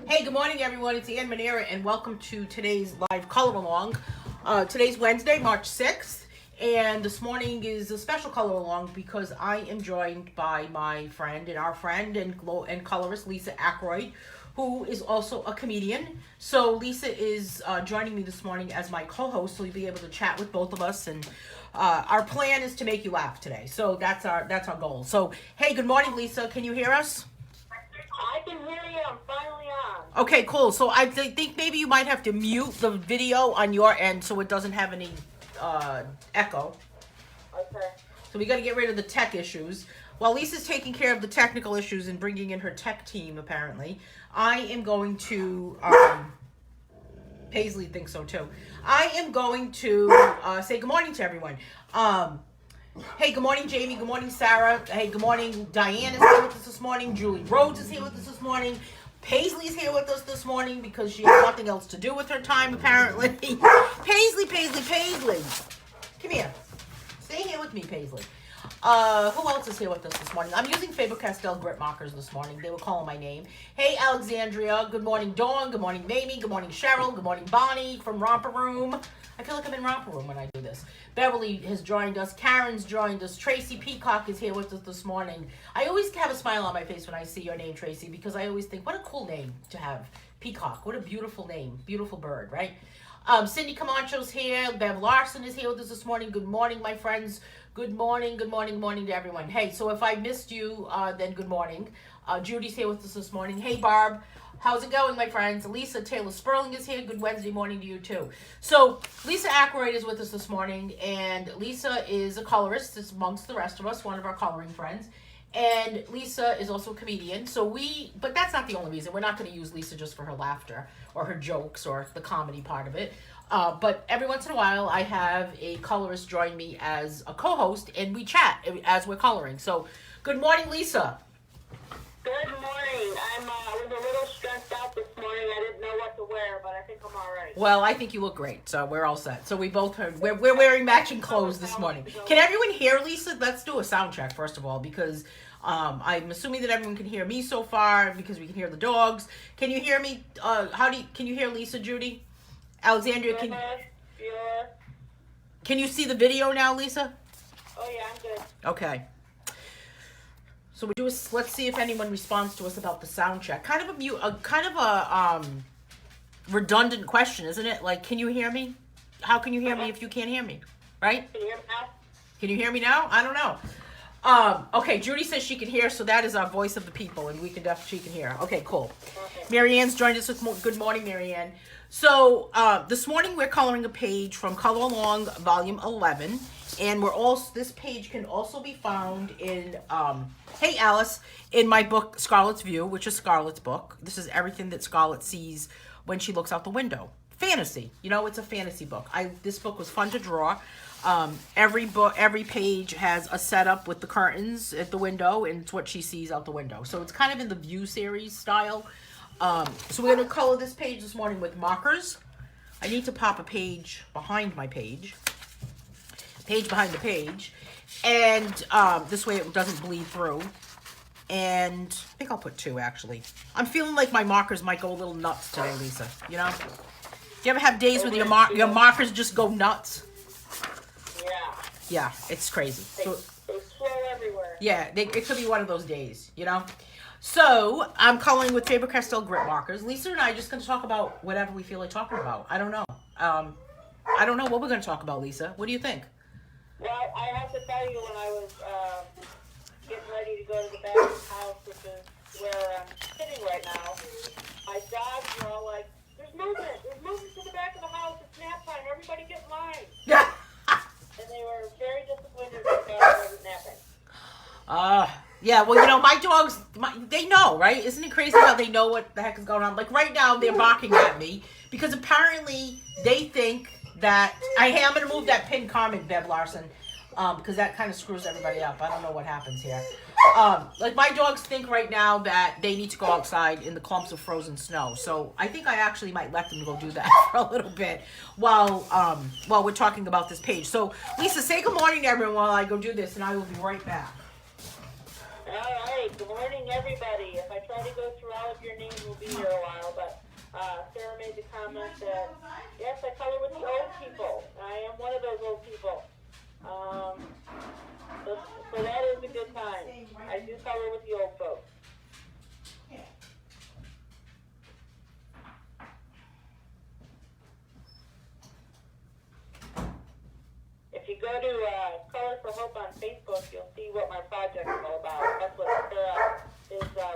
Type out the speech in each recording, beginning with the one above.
Hey, good morning, everyone. It's Anne Manera, and welcome to today's live color along. Today's Wednesday, March 6th, and this morning is a special color along because I am joined by my friend and our friend and colorist Lisa Ackroyd, who is also a comedian. So Lisa is joining me this morning as my co-host, so you'll be able to chat with both of us. And our plan is to make you laugh today. So that's our goal. So hey, good morning, Lisa. Can you hear us? I can hear you. I'm finally on. Okay, cool. So I think maybe you might have to mute the video on your end so it doesn't have any echo. Okay. So we got to get rid of the tech issues. While Lisa's taking care of the technical issues and bringing in her tech team, apparently, I am going to... Paisley thinks so, too. I am going to say good morning to everyone. Hey, good morning, Jamie. Good morning, Sarah. Hey, good morning. Diane is here with us this morning. Julie Rhodes is here with us this morning. Paisley's here with us this morning because she has nothing else to do with her time, apparently. Paisley. Come here. Stay here with me, Paisley. Who else is here with us this morning? I'm using Faber-Castell grit markers this morning. They were calling my name. Hey, Alexandria. Good morning, Dawn. Good morning, Mamie. Good morning, Cheryl. Good morning, Bonnie from Romper Room. I feel like I'm in Romper Room when I do this. Beverly has joined us. Karen's joined us. Tracy Peacock is here with us this morning. I always have a smile on my face when I see your name, Tracy, because I always think, what a cool name to have. Peacock. What a beautiful name. Beautiful bird, right? Cindy Camacho's here. Bev Larson is here with us this morning. Good morning, my friends. Good morning to everyone. Hey, so if I missed you, then good morning. Judy's here with us this morning. Hey, Barb. How's it going, my friends? Lisa Taylor Sperling is here. Good Wednesday morning to you, too. So, Lisa Ackroyd is with us this morning, and Lisa is a colorist, it's amongst the rest of us, one of our coloring friends. And Lisa is also a comedian. But that's not the only reason. We're not going to use Lisa just for her laughter or her jokes or the comedy part of it. But every once in a while, I have a colorist join me as a co-host, and we chat as we're coloring. So, good morning, Lisa. Good morning. I was a little stressed out this morning. I didn't know what to wear, but I think I'm all right. Well, I think you look great, so we're all set. So we both heard we're wearing matching clothes this morning. Can everyone hear Lisa? Let's do a sound check first of all, because I'm assuming that everyone can hear me so far because we can hear the dogs. Can you hear me? Can you hear Lisa, Judy? Alexandria, can you see the video now, Lisa? Oh yeah, I'm good. Okay. So let's see if anyone responds to us about the sound check. Kind of a redundant question, isn't it? Like, can you hear me? How can you hear me if you can't hear me? Right? Can you hear me now? Can you hear me now? I don't know. Okay, Judy says she can hear, so that is our voice of the people, and she can hear. Okay, cool. Okay. Marianne's joined us with good morning, Marianne. So this morning we're coloring a page from Color Along Volume 11, and this page can also be found in, hey Alice, in my book Scarlett's View, which is Scarlett's book. This is everything that Scarlett sees when she looks out the window. Fantasy, it's a fantasy book. This book was fun to draw. Every page has a setup with the curtains at the window, and it's what she sees out the window. So it's kind of in the View series style. So we're going to color this page this morning with markers. I need to pop a page behind my page. Page behind the page. And this way it doesn't bleed through. And I think I'll put 2, actually. I'm feeling like my markers might go a little nuts today, Lisa. Do you ever have days where your markers just go nuts? Yeah. Yeah, it's crazy. They flow everywhere. Yeah, it could be one of those days, So, I'm coloring with Faber-Castell grit markers. Lisa and I are just going to talk about whatever we feel like talking about. I don't know. I don't know what we're going to talk about, Lisa. What do you think? Well, I have to tell you, when I was getting ready to go to the back of the house, which is where I'm sitting right now, my dogs were all like, there's movement to the back of the house. It's nap time. Everybody get in line. Yeah. And they were very disappointed that I wasn't napping. Yeah, well, my dogs, they know, right? Isn't it crazy how they know what the heck is going on? Like, right now, they're barking at me because apparently they think that... I'm going to move that pinned comment, Bev Larson, because that kind of screws everybody up. I don't know what happens here. Like, my dogs think right now that they need to go outside in the clumps of frozen snow. So I think I actually might let them go do that for a little bit while we're talking about this page. So, Lisa, say good morning to everyone while I go do this, and I will be right back. All right. Good morning, everybody. If I try to go through all of your names, we'll be here a while. But Sarah made the comment that, yes, I color with the old people. I am one of those old people. So that is a good time. I do color with the old folks. If you go to Color for Hope on Facebook, you'll see what my project is all about. That's what Sarah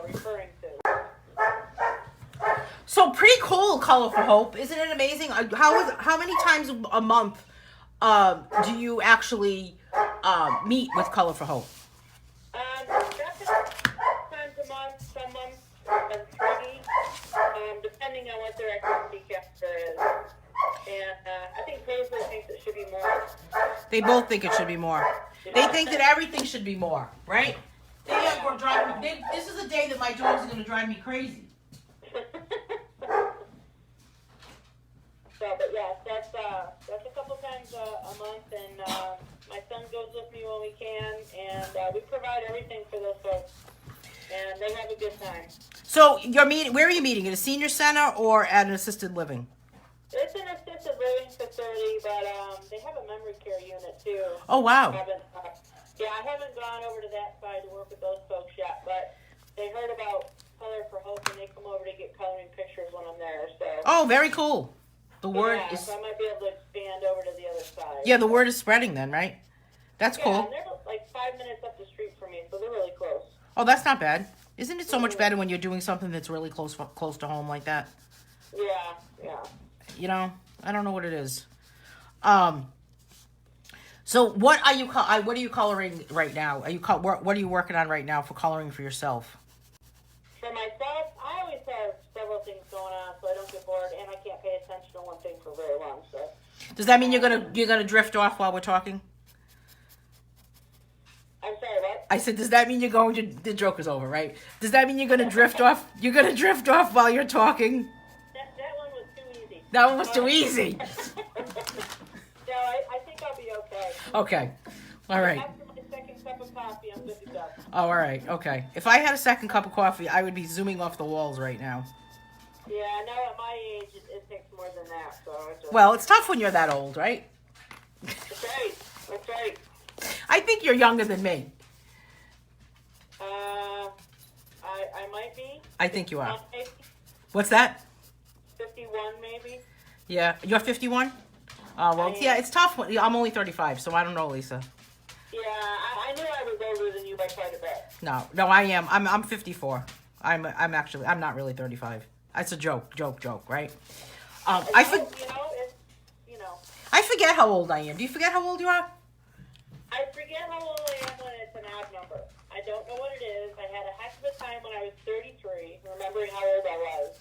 is referring to. So pretty cool, Color for Hope. Isn't it amazing? How many times a month do you actually meet with Color for Hope? Times a month, some months 3, depending on what their activity calendar is. And I think Paisley thinks it should be more. They both think it should be more. They think that everything should be more, right? This is a day that my dogs are going to drive me crazy. But yes, that's a couple times a month, and my son goes with me when we can, and we provide everything for those folks, and they have a good time. So where are you meeting? At a senior center or at an assisted living? It's an assisted living facility, but they have a memory care unit too. Oh wow! I haven't gone over to that side to work with those folks yet, but they heard about Color for Hope, and they come over to get coloring pictures when I'm there. So. Oh, very cool. The word is. So I might be able to expand over to the other side. Yeah, the word is spreading then, right? That's cool. Yeah, they're like 5 minutes up the street from me, so they're really close. Oh, that's not bad. Isn't it so much better when you're doing something that's really close to home like that? Yeah. You know, I don't know what it is. So what are you coloring right now? What are you working on right now for coloring for yourself? For myself, I always have several things going on, so I don't get bored, and I can't pay attention to one thing for very long. So. Does that mean you're gonna drift off while we're talking? I'm sorry, what? I said, does that mean you're going to? The joke is over, right? Does that mean you're gonna drift off? You're gonna drift off while you're talking? That one was too easy. That one was too easy. No, I think I'll be okay. Okay. All right. After my second cup of coffee, I'm good to go. Oh, all right. Okay. If I had a second cup of coffee, I would be zooming off the walls right now. Yeah, I know at my age, it takes more than that. Well, it's tough when you're that old, right? That's right. That's right. I think you're younger than me. I might be. I think you are. Maybe. What's that? 51, maybe. Yeah. You're 51? Well, yeah, it's tough. I'm only 35, so I don't know, Lisa. Yeah, I knew I was older than you by quite a bit. No, I am. I'm 54. I'm not really 35. That's a joke, right? I forget how old I am. Do you forget how old you are? I forget how old I am when it's an odd number. I don't know what it is. I had a heck of a time when I was 33, remembering how old I was.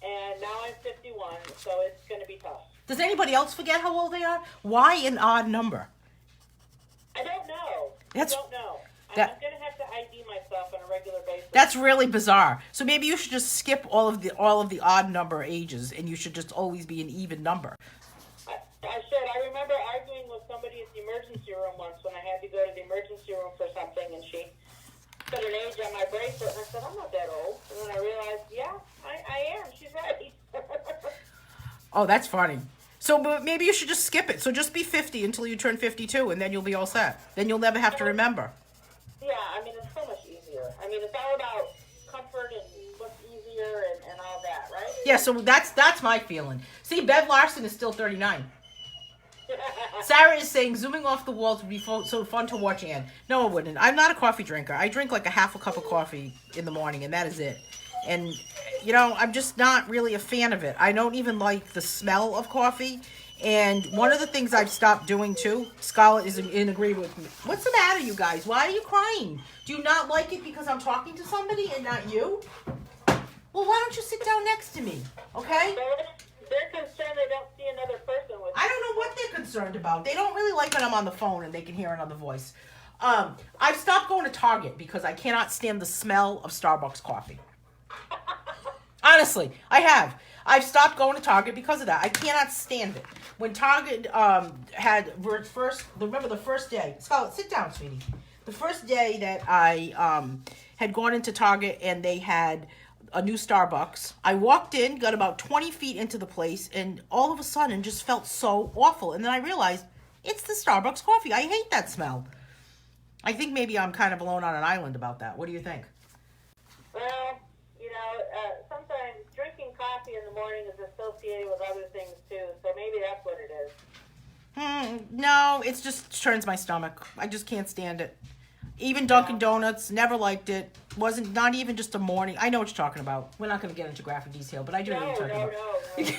And now I'm 51, so it's going to be tough. Does anybody else forget how old they are? Why an odd number? I don't know. I don't know. I'm going to have to ID myself on a regular basis. That's really bizarre. So maybe you should just skip all of the odd number ages, and you should just always be an even number. I should. I remember arguing with somebody at the emergency room once when I had to go to the emergency room for something, and she put an age on my bracelet, and I said, I'm not that old. And then I realized, yeah, I am. She's right. Oh, that's funny. So but maybe you should just skip it. So just be 50 until you turn 52, and then you'll be all set. Then you'll never have to remember. Yeah, I mean, it's so much easier. I mean, it's all about comfort and what's easier and all that, right? Yeah, so that's my feeling. See, Bev Larson is still 39. Sarah is saying zooming off the walls would be so fun to watch, Anne. No, it wouldn't. I'm not a coffee drinker. I drink like a half a cup of coffee in the morning, and that is it. And, you know, I'm just not really a fan of it. I don't even like the smell of coffee. And one of the things I've stopped doing, too, Scarlett is in agreement with me. What's the matter, you guys? Why are you crying? Do you not like it because I'm talking to somebody and not you? Well, why don't you sit down next to me, okay? They're concerned they don't see another person with you. I don't know what they're concerned about. They don't really like when I'm on the phone and they can hear another voice. I've stopped going to Target because I cannot stand the smell of Starbucks coffee. Honestly, I have. I've stopped going to Target because of that. I cannot stand it. When Target had first, remember the first day, Scarlett, sit down, sweetie. The first day that I had gone into Target and they had a new Starbucks, I walked in, got about 20 feet into the place, and all of a sudden just felt so awful. And then I realized it's the Starbucks coffee. I hate that smell. I think maybe I'm kind of alone on an island about that. What do you think? Well, sometimes drinking coffee in the morning is associated with other things too, so maybe that's what it is. No, it just turns my stomach. I just can't stand it. Even Dunkin' Donuts, never liked it. Wasn't, not even just a morning. I know what you're talking about. We're not going to get into graphic detail, but I do know what you're talking about. No.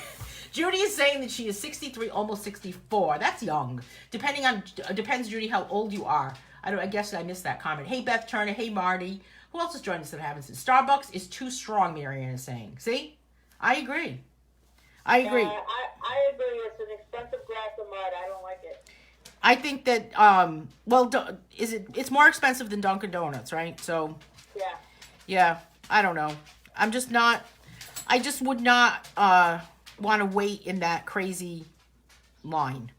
Judy is saying that she is 63, almost 64. That's young. Depends, Judy, how old you are. I guess I missed that comment. Hey, Beth Turner. Hey, Marty. Who else is joining us that I haven't seen? Starbucks is too strong, Marianne is saying. See? I agree. I agree. I agree. It's an expensive glass of mud. I don't like it. I think that, it's more expensive than Dunkin' Donuts, right? So, yeah, I don't know. I just would not want to wait in that crazy line.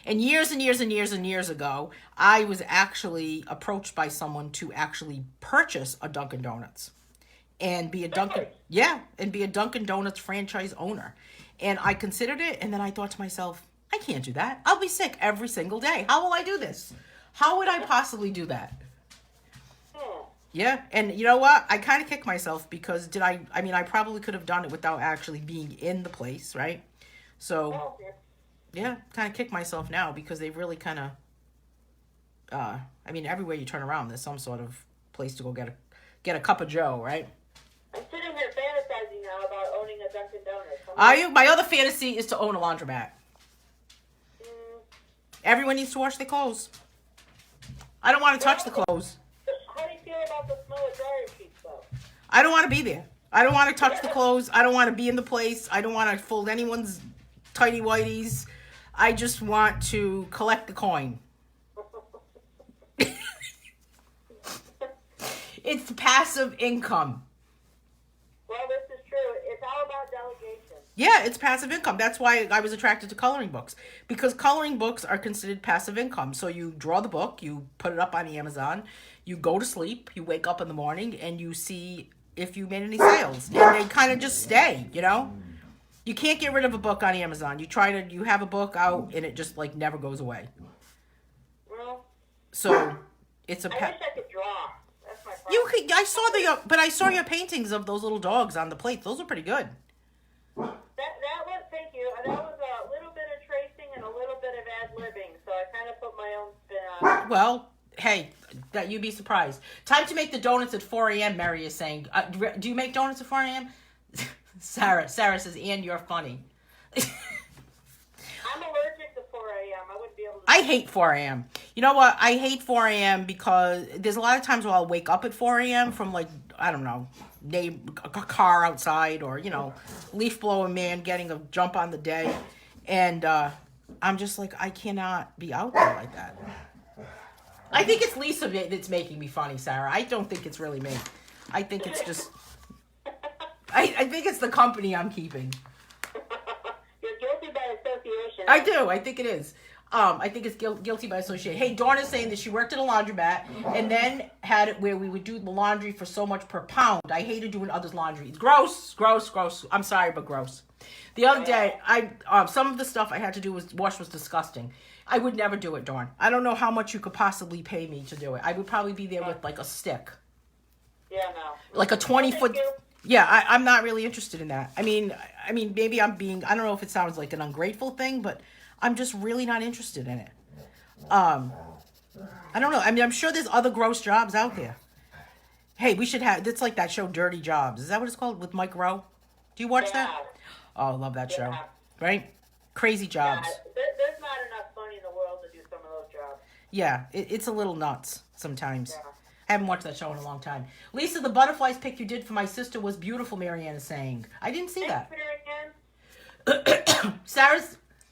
And years and years and years and years ago, I was actually approached by someone to actually purchase a Dunkin' Donuts and be a Dunkin' Donuts franchise owner. And I considered it, and then I thought to myself, I can't do that. I'll be sick every single day. How will I do this? How would I possibly do that? Yeah, and you know what? I kind of kicked myself because I probably could have done it without actually being in the place, right? So, yeah, kind of kick myself now because they really kind of, everywhere you turn around, there's some sort of place to go get a cup of Joe, right? I'm sitting here fantasizing now about owning a Dunkin' Donuts. Are you? My other fantasy is to own a laundromat. Everyone needs to wash their clothes. I don't want to touch the clothes. How do you feel about the smell of dryer sheets, though? I don't want to be there. I don't want to touch the clothes. I don't want to be in the place. I don't want to fold anyone's tidy whities. I just want to collect the coin. It's passive income. Well, this is true. It's all about delegation. Yeah, it's passive income. That's why I was attracted to coloring books. Because coloring books are considered passive income. So you draw the book, you put it up on Amazon, you go to sleep, you wake up in the morning, and you see if you made any sales. And they kind of just stay, you know? You can't get rid of a book on Amazon. You have a book out, and it just, never goes away. Well, so, it's a... I wish I could draw. That's my problem. You could... I saw your paintings of those little dogs on the plates. Those are pretty good. That was, thank you. That was a little bit of tracing and a little bit of ad-libbing, so I kind of put my own spin on it. Well, hey, that you'd be surprised. Time to make the donuts at 4 a.m., Mary is saying. Do you make donuts at 4 a.m.? Sarah says, Anne, you're funny. I'm allergic to 4 a.m. I wouldn't be able to... I hate 4 a.m. You know what? I hate 4 a.m. because there's a lot of times where I'll wake up at 4 a.m. from, I don't know, a car outside or, leaf blowing man getting a jump on the day. And I'm just I cannot be out there like that. I think it's Lisa that's making me funny, Sarah. I don't think it's really me. I think it's just... I think it's the company I'm keeping. You're guilty by association. I do. I think it is. I think it's guilty by association. Hey, Dawn is saying that she worked at a laundromat and then had it where we would do the laundry for so much per pound. I hated doing others' laundry. It's gross. I'm sorry, but gross. The other day, some of the stuff I had to do wash was disgusting. I would never do it, Dawn. I don't know how much you could possibly pay me to do it. I would probably be there with a stick. Yeah, no. Like a 20-foot... Yeah, I'm not really interested in that. I mean, maybe I'm being... I don't know if it sounds like an ungrateful thing, but I'm just really not interested in it. I don't know. I'm sure there's other gross jobs out there. Hey, we should have... It's like that show, Dirty Jobs. Is that what it's called? With Mike Rowe? Do you watch that? Oh, I love that show. Right? Crazy jobs. Yeah, there's not enough money in the world to do some of those jobs. Yeah, it's a little nuts sometimes. Yeah. I haven't watched that show in a long time. Lisa, the butterflies pic you did for my sister was beautiful, Marianne is saying. I didn't see that. Sarah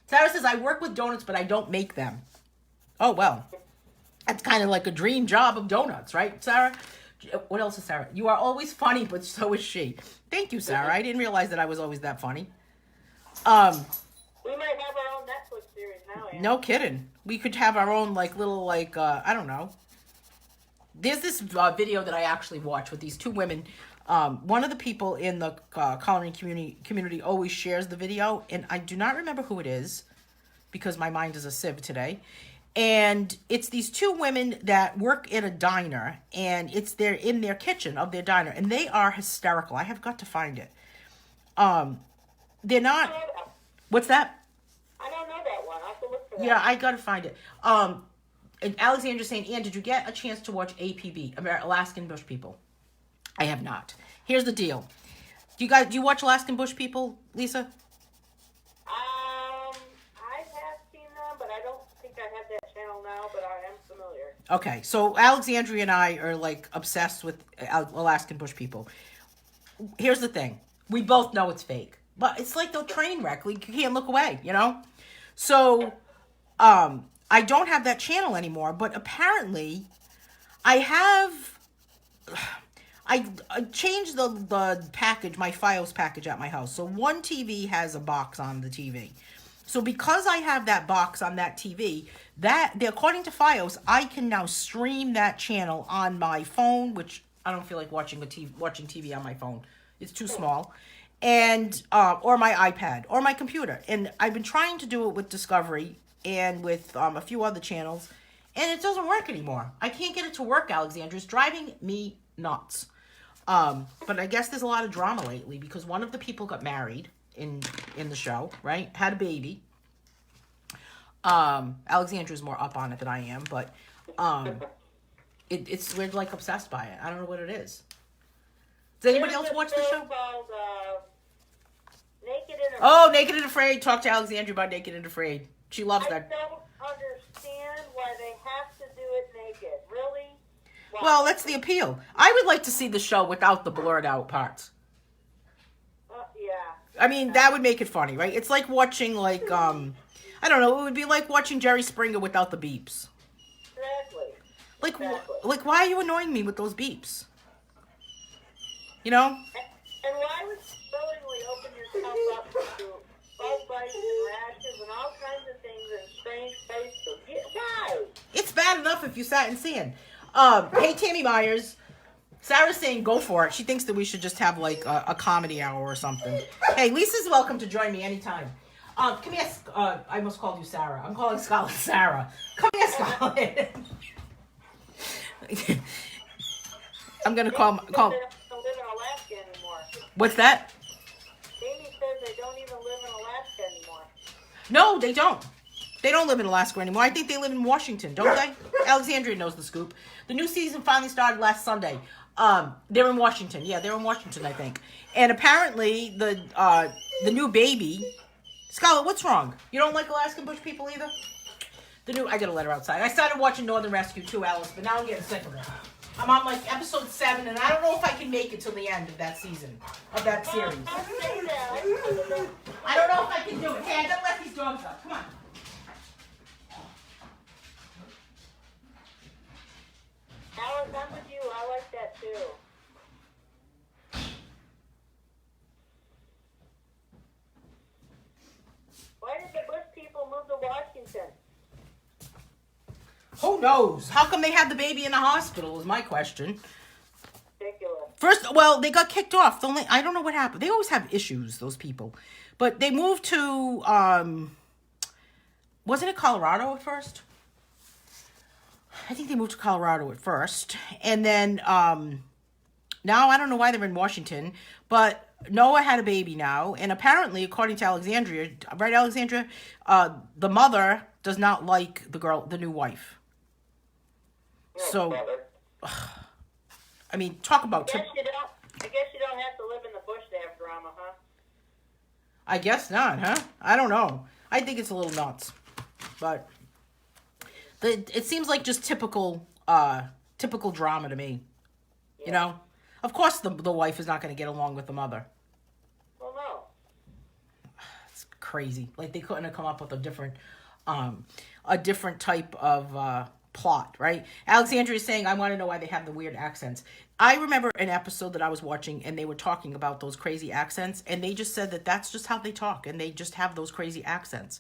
says, I work with donuts, but I don't make them. Oh, well. That's kind of like a dream job of donuts, right, Sarah? What else is Sarah? You are always funny, but so is she. Thank you, Sarah. I didn't realize that I was always that funny. We might have our own Netflix series now, Anne. No kidding. We could have our own like little like I don't know. There's this video that I actually watched with these two women. One of the people in the coloring community always shares the video, and I do not remember who it is because my mind is a sieve today. And it's these two women that work in a diner, and it's in their kitchen of their diner, and they are hysterical. I have got to find it. They're not. What's that? I don't know that one. I'll have to look for that. Yeah, I gotta find it. And Alexandra's saying, Anne, did you get a chance to watch APB, Alaskan Bush People? I have not. Here's the deal. Do you watch Alaskan Bush People, Lisa? I have seen them, but I don't think I have that channel now, but I am familiar. Okay, so Alexandria and I are like obsessed with Alaskan Bush People. Here's the thing. We both know it's fake, but it's like the train wreck. You can't look away, you know? So, I don't have that channel anymore, but apparently I changed the package, my Fios package at my house. So one TV has a box on the TV. So because I have that box on that TV, according to Fios, I can now stream that channel on my phone, which I don't feel like watching TV on my phone. It's too small. And or my iPad or my computer. And I've been trying to do it with Discovery and with a few other channels, and it doesn't work anymore. I can't get it to work, Alexandra. It's driving me nuts. But I guess there's a lot of drama lately because one of the people got married in the show, right? Had a baby. Alexandra's more up on it than I am, but we're like obsessed by it. I don't know what it is. Does anybody else watch the show? Called, Naked and Afraid. Oh, Naked and Afraid. Talk to Alexandra about Naked and Afraid. She loves that. I don't understand why they have to do it naked. Really? Wow. Well, that's the appeal. I would like to see the show without the blurred out parts. Yeah. I mean, that would make it funny, right? It's like watching, like, I don't know, it would be like watching Jerry Springer without the beeps. Exactly. Like, Exactly. like, why are you annoying me with those beeps? You know? And why would you willingly open yourself up to bug bites and rashes and all kinds of things and strange faces? Why? It's bad enough if you sat in sand. Hey, Tammy Myers. Sarah's saying go for it. She thinks that we should just have, like, a comedy hour or something. Hey, Lisa's welcome to join me anytime. Come here. I almost called you Sarah. I'm calling Scarlett Sarah. Come here, Scarlett. I'm going to call... They don't live in Alaska anymore. What's that? Amy says they don't even live in Alaska anymore. No, they don't. They don't live in Alaska anymore. I think they live in Washington, don't they? Alexandria knows the scoop. The new season finally started last Sunday. They're in Washington. Yeah, they're in Washington, I think. And apparently the new baby... Scarlett, what's wrong? You don't like Alaskan Bush People either? I gotta let her outside. I started watching Northern Rescue too, Alice, but now I'm getting sick of it. I'm on like episode 7, and I don't know if I can make it till the end of that season, of that series. I don't know if I can do it. Hey, I gotta let these dogs out. Come on. Alice, I'm with you. I like that too. Why did the Bush people move to Washington? Who knows? How come they had the baby in the hospital is my question. Ridiculous. First, well, they got kicked off. I don't know what happened. They always have issues, those people. But they moved to, wasn't it Colorado at first? I think they moved to Colorado at first. And then, now I don't know why they're in Washington, but Noah had a baby now. And apparently, according to Alexandria, right, Alexandria, the mother does not like the new wife. So, I mean, talk about... I guess you don't have to live in the bush to have drama, huh? I guess not, huh? I don't know. I think it's a little nuts. But it seems like just typical drama to me. Yeah. You know? Of course the wife is not going to get along with the mother. Well, no. It's crazy. Like, they couldn't have come up with a different type of plot, right? Alexandria is saying, I want to know why they have the weird accents. I remember an episode that I was watching, and they were talking about those crazy accents, and they just said that that's just how they talk, and they just have those crazy accents.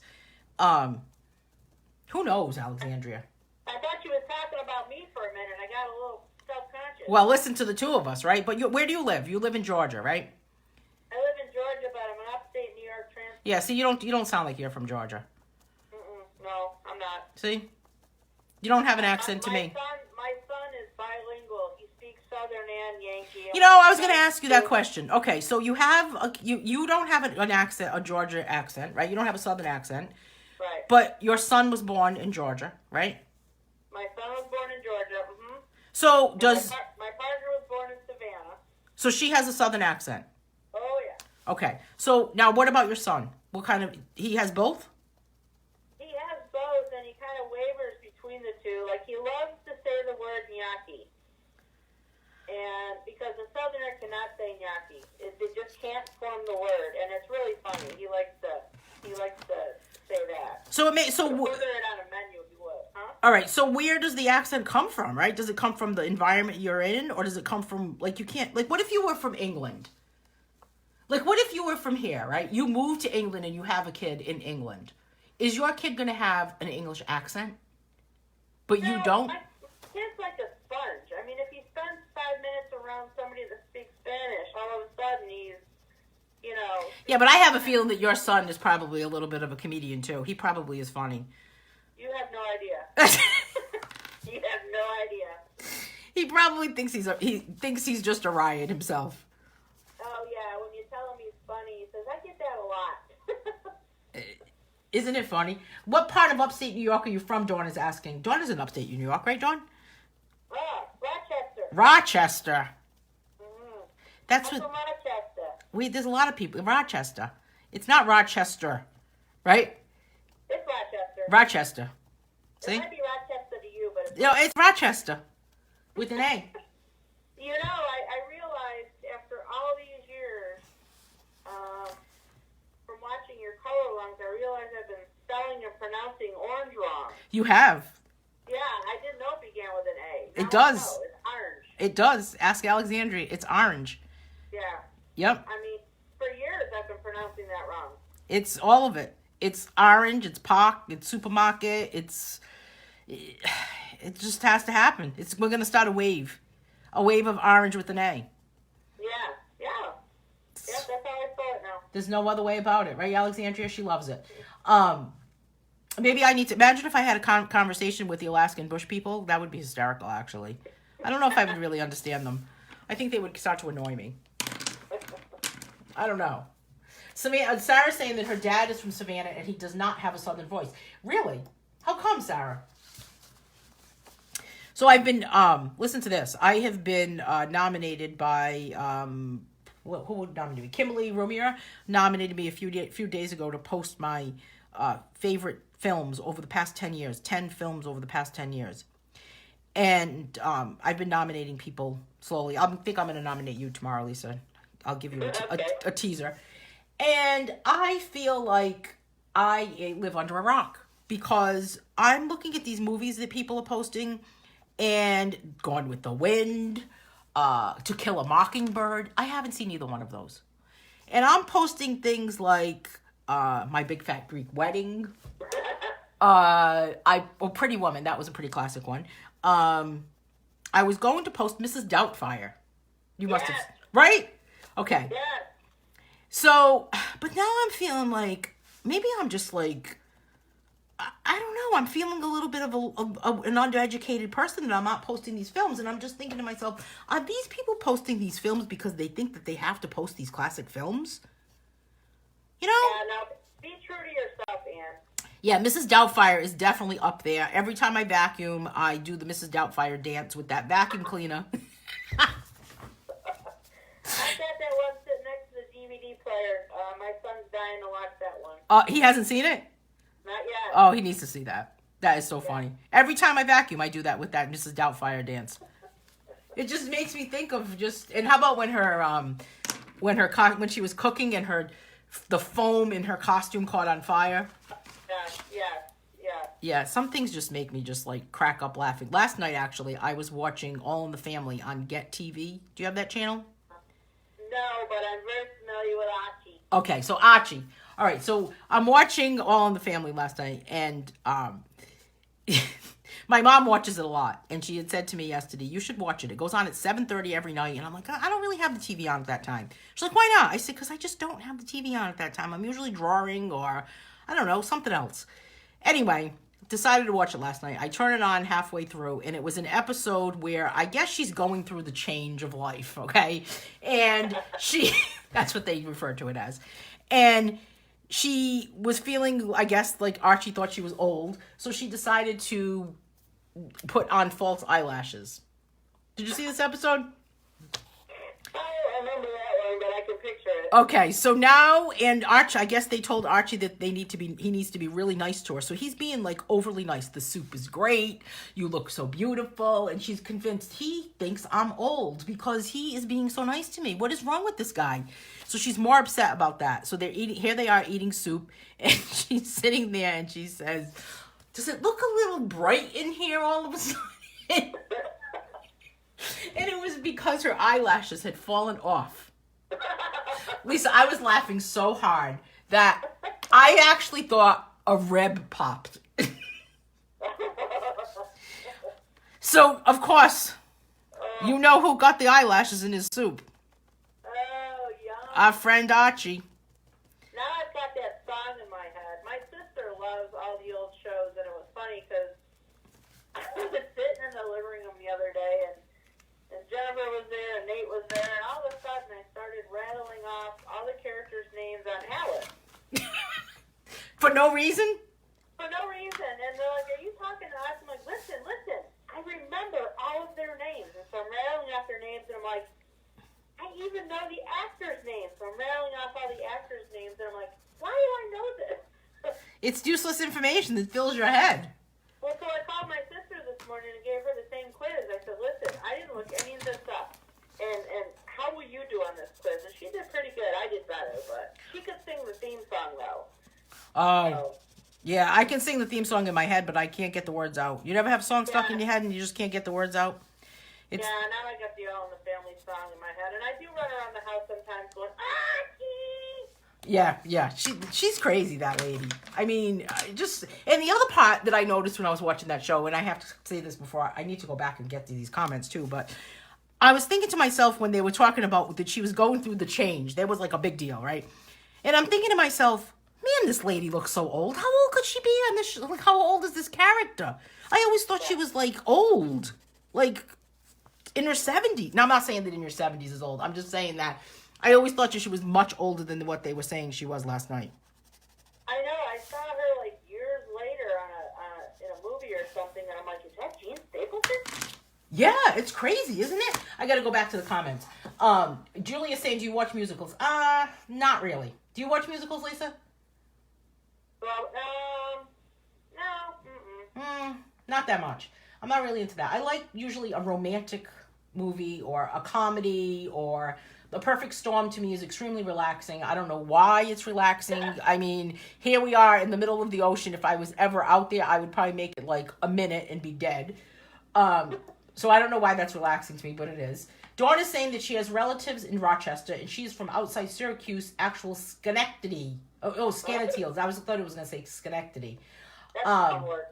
Who knows, Alexandria? I thought you was talking about me for a minute. I got a little self-conscious. Well, listen to the two of us, right? But where do you live? You live in Georgia, right? I live in Georgia, but I'm an upstate New York transplant. Yeah. See, you don't sound like you're from Georgia. No, I'm not. See, you don't have an accent to me. My son is bilingual. He speaks Southern and Yankee. You know, I was going to ask you that question. Okay, so you have you don't have an accent, a Georgia accent, right? You don't have a Southern accent. Right. But your son was born in Georgia, right? My son was born in Georgia. Mm-hmm. So my partner was born in Savannah. So she has a Southern accent. Oh yeah. Okay. So now, what about your son? What kind of? He has both. He has both, and he kind of wavers between the two. Like he loves to say the word gnocchi, and because a Southerner cannot say gnocchi, they just can't form the word, and it's really funny. He likes to say that. So order it on a menu if you would, huh? All right. So where does the accent come from? Right? Does it come from the environment you're in, or does it come from like you can't like? What if you were from England? Like, what if you were from here, right? You move to England and you have a kid in England. Is your kid going to have an English accent? But you don't? My kid's like a sponge. I mean, if he spends 5 minutes around somebody that speaks Spanish, all of a sudden he's, you know... Yeah, but I have a feeling that your son is probably a little bit of a comedian, too. He probably is funny. You have no idea. You have no idea. He probably thinks he's just a riot himself. Oh, yeah, when you tell him he's funny, he says, I get that a lot. Isn't it funny? What part of upstate New York are you from, Dawn is asking. Dawn is in upstate New York, right, Dawn? Rochester. Rochester. Mm-hmm. That's I'm what... from Rochester. There's a lot of people in Rochester. It's not Rochester, right? It's Rochester. Rochester. See? It might be Rochester to you, but It's Rochester. With an A. You know, I realized after all these years, from watching your color runs, I realized I've been spelling and pronouncing orange wrong. You have. Yeah, I didn't know it began with an A. Now It does. I know. It's orange. It does. Ask Alexandria. It's orange. Yeah. Yep. I mean, for years I've been pronouncing that wrong. It's all of it. It's orange. It's park. It's supermarket. It just has to happen. We're going to start a wave of orange with an A. Yeah. Yep, that's how I spell it now. There's no other way about it, right, Alexandria? She loves it. Maybe I need to imagine if I had a conversation with the Alaskan bush people. That would be hysterical, actually. I don't know if I would really understand them. I think they would start to annoy me. I don't know. Sarah's saying that her dad is from Savannah and he does not have a Southern voice. Really? How come, Sarah? So I've been, listen to this. I have been nominated by, who would nominate me? Kimberly Romero nominated me a few days ago to post my favorite films over the past 10 years. 10 films over the past 10 years. And I've been nominating people slowly. I think I'm going to nominate you tomorrow, Lisa. I'll give you a teaser. And I feel like I live under a rock because I'm looking at these movies that people are posting and Gone with the Wind, To Kill a Mockingbird. I haven't seen either one of those. And I'm posting things like My Big Fat Greek Wedding, Pretty Woman. That was a pretty classic one. I was going to post Mrs. Doubtfire. You must have, right? Okay. Yeah. So, but now I'm feeling like, maybe I'm just like, I don't know. I'm feeling a little bit of an undereducated person and I'm not posting these films. And I'm just thinking to myself, are these people posting these films because they think that they have to post these classic films? You know? Yeah, now, be true to yourself, Anne. Yeah, Mrs. Doubtfire is definitely up there. Every time I vacuum, I do the Mrs. Doubtfire dance with that vacuum cleaner. I've got that one sitting next to the DVD player. My son's dying to watch that one. He hasn't seen it? Not yet. Oh, he needs to see that. That is so funny. Every time I vacuum, I do that with that Mrs. Doubtfire dance. It just makes me think of and how about when she was cooking and the foam in her costume caught on fire? Yeah, some things just make me just like crack up laughing. Last night, actually, I was watching All in the Family on Get TV. Do you have that channel? No, but I'm very familiar with Archie. Okay, so Archie. All right, so I'm watching All in the Family last night, and my mom watches it a lot, and she had said to me yesterday, you should watch it. It goes on at 7:30 every night, and I'm like, I don't really have the TV on at that time. She's like, why not? I said, because I just don't have the TV on at that time. I'm usually drawing or, I don't know, something else. Anyway, decided to watch it last night. I turned it on halfway through, and it was an episode where I guess she's going through the change of life, okay? And that's what they refer to it as. And she was feeling, I guess, like Archie thought she was old, so she decided to put on false eyelashes. Did you see this episode? I remember that one, but I can picture it. Okay, so now, and Archie, I guess they told Archie that he needs to be really nice to her. So he's being like overly nice. The soup is great. You look so beautiful. And she's convinced he thinks I'm old because he is being so nice to me. What is wrong with this guy? So she's more upset about that. So here they are eating soup, and she's sitting there and she says, does it look a little bright in here all of a sudden? And it was because her eyelashes had fallen off. Lisa, I was laughing so hard that I actually thought a rib popped. So, of course, you know who got the eyelashes in his soup. Oh, yum. Our friend Archie. Now I've got that song in my head. My sister loves all the old shows, and it was funny because I was sitting in the living room the other day, and Jennifer was there, and Nate was there, and all of a sudden I started rattling off all the characters' names on Alice. For no reason? For no reason. And they're like, are you talking to us? I'm like, listen. I remember all of their names. And so I'm rattling off their names, and I'm like, I even know the actors' names. So I'm rattling off all the actors' names, and I'm like, why do I know this? It's useless information that fills your head. Well, so I called my sister this morning and gave her the same quiz. I said, listen, I didn't look any of this up. And how will you do on this quiz? And she did pretty good. I did better, but she could sing the theme song, though. Oh. Yeah, I can sing the theme song in my head, but I can't get the words out. You never have a song stuck in your head and you just can't get the words out? Yeah, now I got the All in the Family song in my head. And I do run around the house sometimes going, Archie! Yeah. She's crazy, that lady. I mean, and the other part that I noticed when I was watching that show, and I have to say this before, I need to go back and get to these comments too, but I was thinking to myself when they were talking about that she was going through the change, there was like a big deal, right? And I'm thinking to myself, man, this lady looks so old. How old could she be on this? Like, how old is this character? I always thought she was like old, like in her 70s. Now, I'm not saying that in your 70s is old. I'm just saying that I always thought that she was much older than what they were saying she was last night. I know. I saw her like years later in a movie or something, and I'm like, is that Jean Stapleton? Yeah, it's crazy, isn't it? I got to go back to the comments. Julia's saying, do you watch musicals? Not really. Do you watch musicals, Lisa? Well, no. Not that much. I'm not really into that. I like usually a romantic movie or a comedy, or The Perfect Storm to me is extremely relaxing. I don't know why it's relaxing. I mean, here we are in the middle of the ocean. If I was ever out there, I would probably make it like a minute and be dead. So I don't know why that's relaxing to me, but it is. Dawn is saying that she has relatives in Rochester, and she's from outside Syracuse, actual Schenectady. Scanatiels. I thought it was going to say Schenectady. That's a word.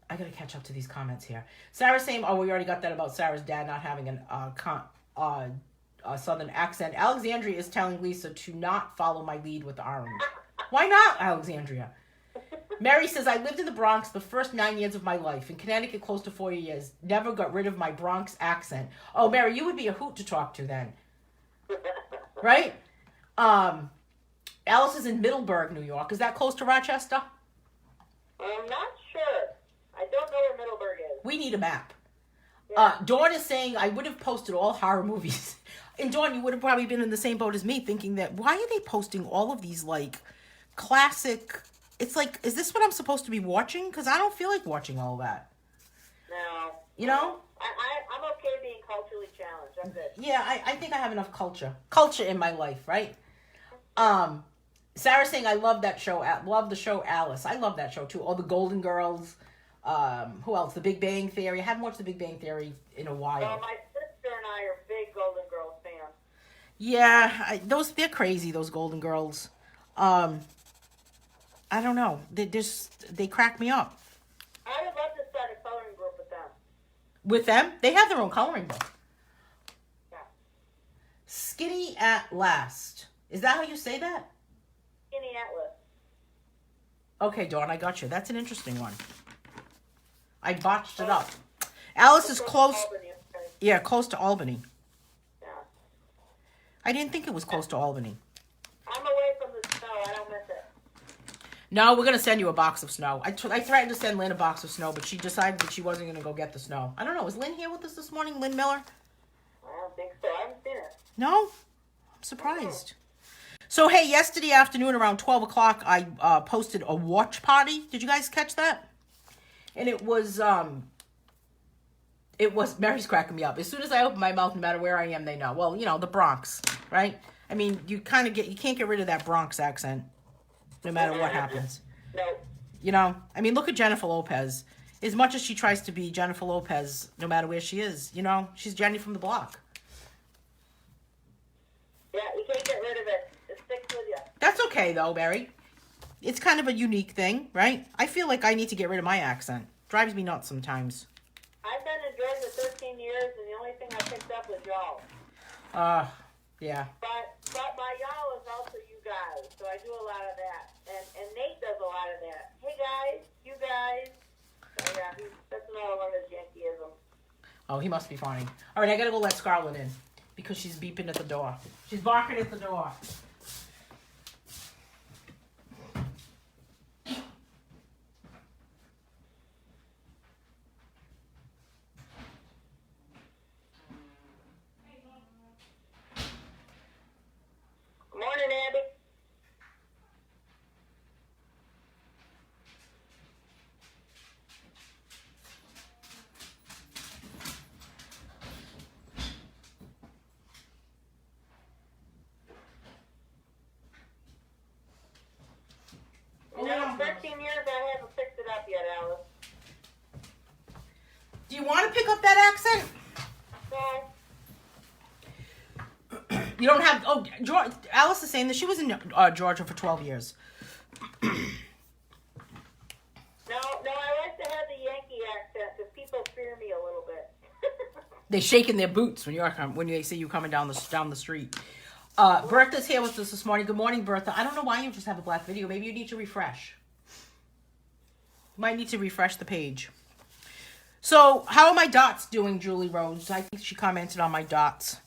I got to catch up to these comments here. Sarah's saying, we already got that about Sarah's dad not having a southern accent. Alexandria is telling Lisa to not follow my lead with the orange. Why not, Alexandria? Mary says, I lived in the Bronx the first 9 years of my life. In Connecticut, close to 4 years. Never got rid of my Bronx accent. Oh, Mary, you would be a hoot to talk to then. Right? Alice is in Middleburg, New York. Is that close to Rochester? I'm not sure. I don't know where Middleburg is. We need a map. Yeah. Dawn is saying, I would have posted all horror movies. And Dawn, you would have probably been in the same boat as me, thinking that, why are they posting all of these, like, classic... It's like, is this what I'm supposed to be watching? Because I don't feel like watching all that. No. You know? I'm okay being culturally challenged. I'm good. Yeah, I think I have enough culture in my life, right? Sarah's saying, I love that show. Love the show Alice. I love that show too. All the Golden Girls. Who else? The Big Bang Theory. I haven't watched The Big Bang Theory in a while. Well, my sister and I are big Golden Girls fans. Yeah, they're crazy, those Golden Girls. I don't know. They crack me up. With them, they have their own coloring book. Yeah. Skinny at Last. Is that how you say that? Skinny Atlas. Okay, Dawn, I got you. That's an interesting one. I botched it up. Alice is close. Albany, okay. Yeah, close to Albany. Yeah. I didn't think it was close to Albany. I'm away from the snow. I don't miss it. No, we're going to send you a box of snow. I threatened to send Lynn a box of snow, but she decided that she wasn't going to go get the snow. I don't know. Is Lynn here with us this morning? Lynn Miller? I don't think so. I haven't seen it. No? I'm surprised. So, hey, yesterday afternoon around 12 o'clock, I posted a watch party. Did you guys catch that? And it was, Mary's cracking me up. As soon as I open my mouth, no matter where I am, they know. Well, you know, the Bronx, right? I mean, you can't get rid of that Bronx accent, no matter what happens. No. You know, I mean, look at Jennifer Lopez. As much as she tries to be Jennifer Lopez, no matter where she is, you know, she's Jenny from the block. Yeah, you can't get rid of it. It sticks with you. That's okay, though, Mary. It's kind of a unique thing, right? I feel like I need to get rid of my accent. Drives me nuts sometimes. I've been in Georgia 13 years, and the only thing I picked up was y'all. Yeah. But my y'all is also you guys, so I do a lot of that. And Nate does a lot of that. Hey, guys, you guys. So, yeah, that's another one of his Yankeeisms. Oh, he must be funny. All right, I got to go let Scarlett in because she's beeping at the door. She's barking at the door. Morning, Andy. You know, 13 years I haven't picked it up yet, Alice. Do you want to pick up that accent? So, You don't have... Oh, Alice is saying that she was in Georgia for 12 years. no, I like to have the Yankee accent because people fear me a little bit. They're shaking their boots when they see you coming down the street. Bertha's here with us this morning. Good morning, Bertha. I don't know why you just have a black video. Maybe you need to refresh. You might need to refresh the page. So, how are my dots doing, Julie Rose? I think she commented on my dots.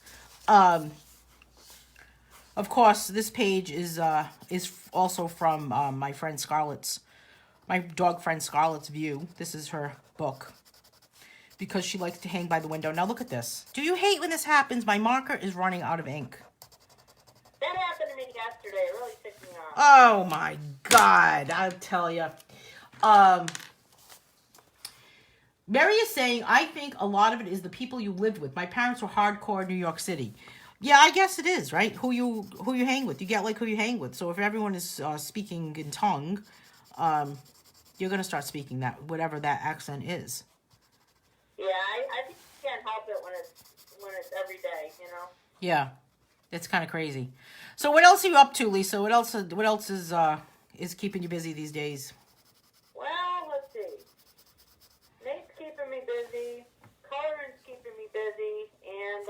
Of course, this page is also from my dog friend Scarlett's view. This is her book because she likes to hang by the window. Now look at this. Do you hate when this happens? My marker is running out of ink. That happened to me yesterday. It really ticked me off. Oh my God, I'll tell you. Mary is saying, I think a lot of it is the people you lived with. My parents were hardcore New York City. Yeah, I guess it is, right? Who you hang with. You get like who you hang with. So if everyone is speaking in tongue, you're going to start speaking that, whatever that accent is. Yeah, I think you can't help it when it's every day, you know? Yeah, it's kind of crazy. So what else are you up to, Lisa? What else is keeping you busy these days? Well, let's see. Nate's keeping me busy. Coloring's keeping me busy. And,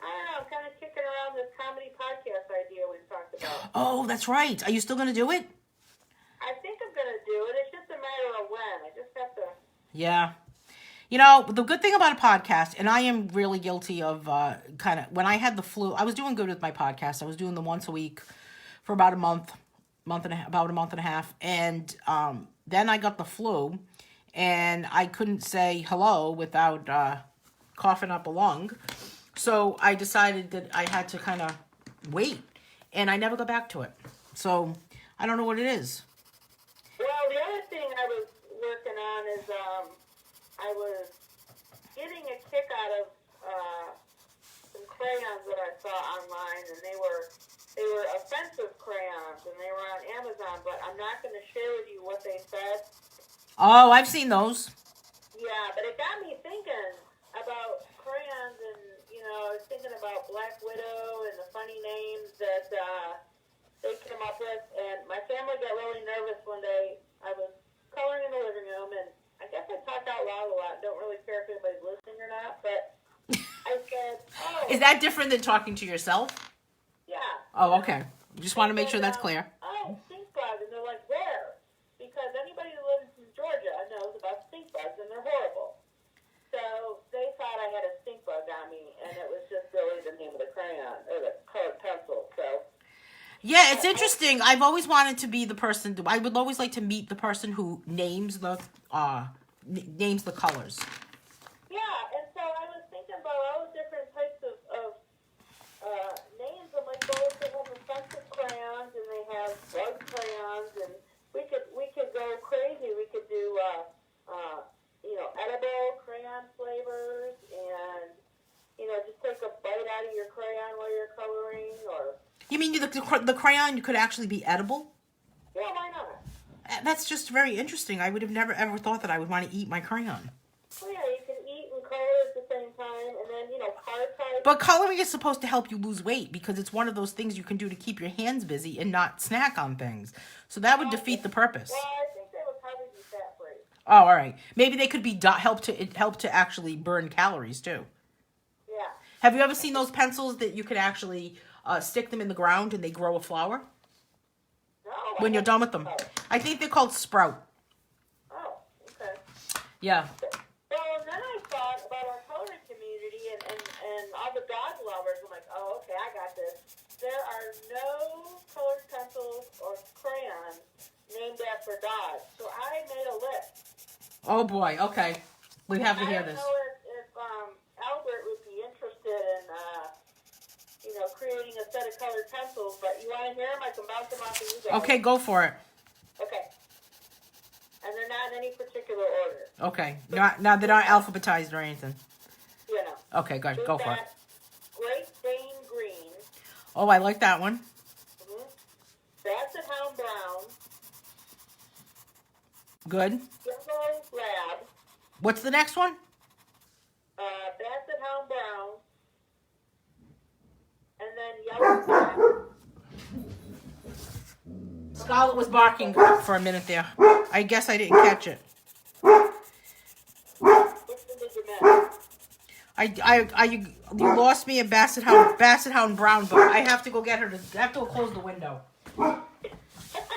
I don't know, I'm kind of kicking around this comedy podcast idea we've talked about. Oh, that's right. Are you still going to do it? I think I'm going to do it. It's just a matter of when. I just have to... Yeah. You know, the good thing about a podcast, and I am really guilty of when I had the flu, I was doing good with my podcast. I was doing them once a week for about a month and a half. And then I got the flu, and I couldn't say hello without coughing up a lung. So I decided that I had to kind of wait, and I never got back to it. So I don't know what it is. Well, the other thing I was working on is I was getting a kick out of some crayons that I saw online, and they were offensive crayons, and they were on Amazon, but I'm not going to share with you what they said. Oh, I've seen those. Yeah, but it got me thinking about crayons, and, you know, I was thinking about Black Widow and the funny names that they came up with, and my family got really nervous one day. I was coloring in the living room, and I guess I talk out loud a lot. Don't really care if anybody's listening or not. But I said, oh. Is that different than talking to yourself? Yeah. Oh, okay. Just want to make sure that's clear. Oh, stink bug. And they're like, where? Because anybody who lives in Georgia knows about stink bugs, and they're horrible. So they thought I had a stink bug on me, and it was just really the name of the crayon, or the colored pencil. So. Yeah, it's interesting. I've always wanted to be the person. I would always like to meet the person who names the colors. Yeah, and so I was thinking about all the different types of names. I'm like, well, they have offensive crayons, and they have bug crayons, and we could go crazy. We could do edible crayon flavors, and just take a bite out of your crayon while you're coloring, or. You mean the crayon could actually be edible? Yeah, why not? That's just very interesting. I would have never ever thought that I would want to eat my crayon. Well, yeah, you can eat and color at the same time, and then, card type. But coloring is supposed to help you lose weight because it's one of those things you can do to keep your hands busy and not snack on things. So that would defeat the purpose. Well, I think they would probably be fat-free. Oh, all right. Maybe they could be help to actually burn calories too. Yeah. Have you ever seen those pencils that you could actually stick them in the ground and they grow a flower? No. When you're done with them. I think they're called Sprout. Oh, okay. Yeah. Well, and then I thought about our coloring community and all the dog lovers. I'm like, oh, okay, I got this. There are no colored pencils or crayons named after dogs. So I made a list. Oh boy. Okay. We have to hear this. I don't know if Albert would be interested in creating a set of colored pencils, but you want to hear them? I can bounce them off of you guys. Okay, go for it. Okay. And they're not in any particular order. Okay. Now they're not alphabetized or anything. You know. Okay, good. Go for it. Great Dane Green. Oh, I like that one. Mm-hmm. Basset Hound Brown. Good. Yellow Lab. What's the next one? Basset Hound Brown. And then Yellow Lab. Scarlett was barking for a minute there. I guess I didn't catch it. Which one did you miss? You lost me at Basset Hound Brown, but I have to go get her I have to go close the window.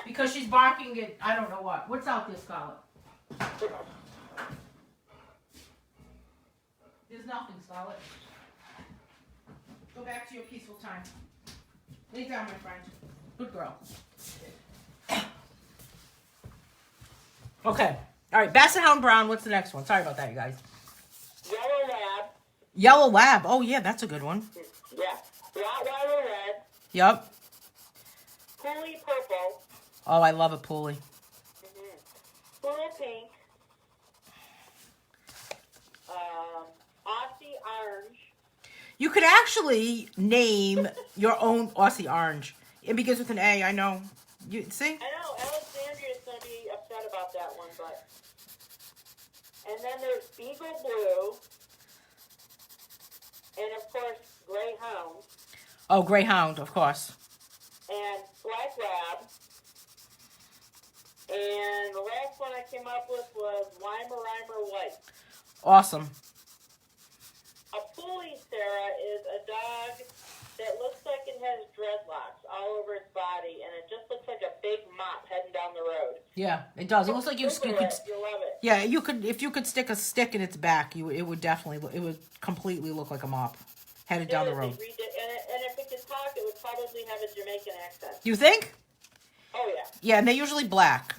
Because she's barking at, I don't know what. What's out there, Scarlett? There's nothing, Scarlett. Go back to your peaceful time. Lay down, my friend. Good girl. Okay. All right, Basset Hound Brown. What's the next one? Sorry about that, you guys. Yellow Lab. Yellow Lab. Oh, yeah, that's a good one. Yeah. Rottweiler Red. Yep. Poolie Purple. Oh, I love a Poolie. Mm-hmm. Poodle Pink. Aussie Orange. You could actually name your own Aussie Orange. It begins with an A, I know. You see? I know, Alexandria's going to be upset about that one, but... And then there's Beagle Blue. And, of course, Greyhound. Oh, Greyhound, of course. And Black Lab. And the last one I came up with was Weimaraner White. Awesome. A Poolie, Sarah, is a dog that looks like it has dreadlocks all over its body, and it just looks like a big mop heading down the road. Yeah, it does. It looks like you could. You'll love it. Yeah, you could. If you could stick a stick in its back, it would definitely. It would completely look like a mop headed down the road. And if it could talk, it would probably have a Jamaican accent. You think? Oh yeah. Yeah, and they're usually black.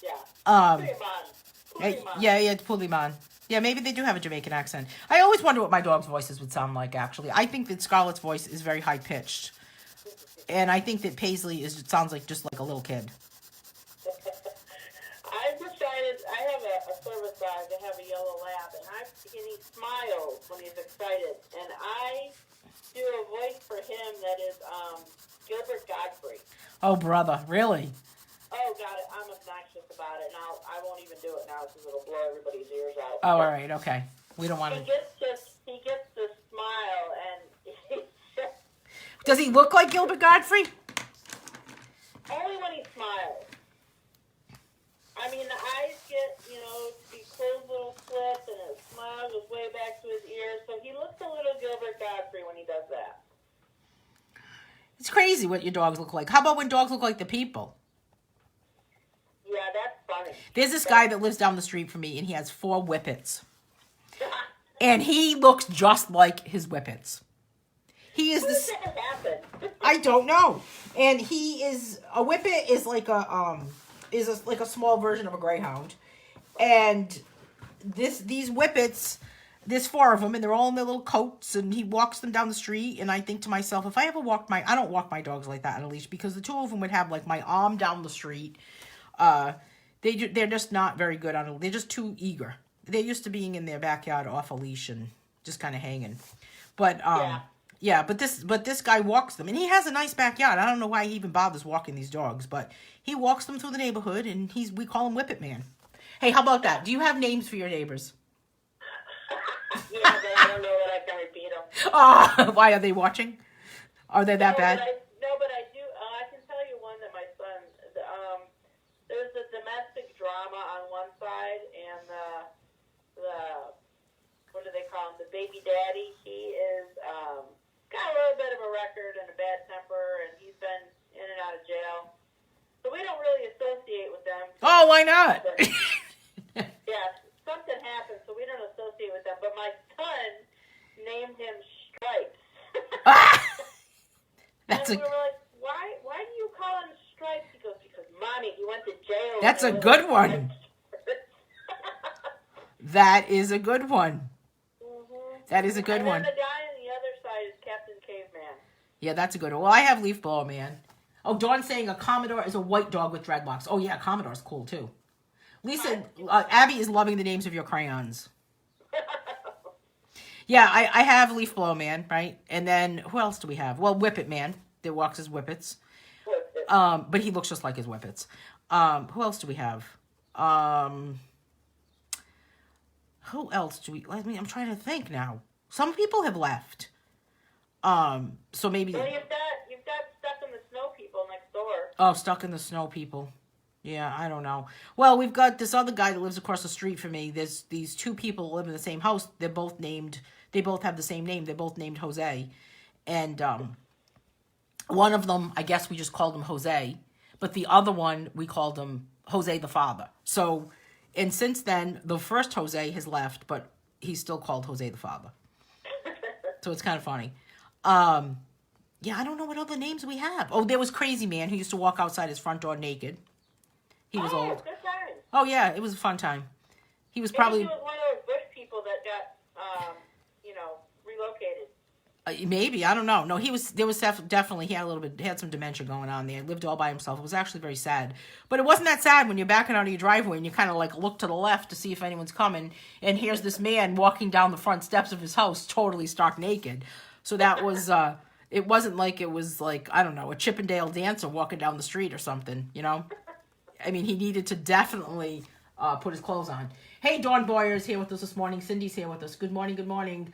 Yeah. Yeah, it's Puliman. Yeah, maybe they do have a Jamaican accent. I always wonder what my dog's voices would sound like, actually. I think that Scarlett's voice is very high-pitched. And I think that Paisley sounds like just like a little kid. I've decided, I have a service dog, I have a yellow lab, and he smiles when he's excited. And I do a voice for him that is Gilbert Godfrey. Oh, brother, really? Oh, got it. I'm obnoxious about it, and I won't even do it now because it'll blow everybody's ears out. Oh, all right, okay. We don't want to... He gets this smile, and... Does he look like Gilbert Godfrey? Only when he smiles. I mean, the eyes get, to be Gilbert Godfrey when he does that. It's crazy what your dogs look like. How about when dogs look like the people? Yeah, that's funny. There's this guy that lives down the street from me, and he has 4 whippets. And he looks just like his whippets. He is this. How does that happen? I don't know. And he is a whippet is like like a small version of a greyhound. And these whippets, there's 4 of them, and they're all in their little coats, and he walks them down the street, and I think to myself, if I ever I don't walk my dogs like that on a leash, because the 2 of them would have like my arm down the street. They're just not very good on they're just too eager. They're used to being in their backyard off a leash and just kind of hanging. But yeah, but this guy walks them, and he has a nice backyard. I don't know why he even bothers walking these dogs, but he walks them through the neighborhood, and we call him Whippet Man. Hey, how about that? Do you have names for your neighbors? Yeah, but I don't know that I can repeat them. Oh, why are they watching? Are they that bad? But I do. I can tell you one that my son. There's a domestic drama on one side, and the what do they call him? The baby daddy. He is got a little bit of a record and a bad temper, and he's been in and out of jail. So we don't really associate with them. Oh, why not? Yeah, something happened, so we don't associate with them. But my son named him Stripes. That's and we were like, why do you call him Stripes? He goes, because Mommy, he went to jail. That's a good one. That is a good one. Mm-hmm. That is a good one. And then the guy on the other side is Captain Caveman. Yeah, that's a good one. Well, I have Leaf Blower Man. Oh, Dawn's saying a Commodore is a white dog with dreadlocks. Oh, yeah, Commodore's cool, too. Lisa, Abby is loving the names of your crayons. Yeah, I have Leaf Blower Man, right? And then, who else do we have? Well, Whippet Man, that walks as whippets. But he looks just like his whippets. Who else do we have? Who else do we... I'm trying to think now. Some people have left. So maybe... Well, you've got Stuck in the Snow people next door. Oh, Stuck in the Snow people. Yeah, I don't know. Well, we've got this other guy that lives across the street from me. There's these 2 people that live in the same house. They're both named... They both have the same name. They're both named Jose. And one of them, I guess we just called him Jose. But the other one, we called him Jose the Father. So, and since then, the first Jose has left, but he's still called Jose the Father. So it's kind of funny. Yeah, I don't know what other names we have. Oh, there was Crazy Man who used to walk outside his front door naked. He was old. Good times. Oh, yeah, it was a fun time. He was Maybe probably... he was one of those Bush people that got, relocated. Maybe, I don't know. No, there was definitely, he had some dementia going on there. He lived all by himself. It was actually very sad. But it wasn't that sad when you're backing out of your driveway and you kind of like look to the left to see if anyone's coming. And here's this man walking down the front steps of his house, totally stark naked. So that was, it wasn't like it was like, I don't know, a Chippendale dancer walking down the street or something, you know? I mean, he needed to definitely put his clothes on. Hey, Dawn Boyer's here with us this morning. Cindy's here with us. Good morning, good morning.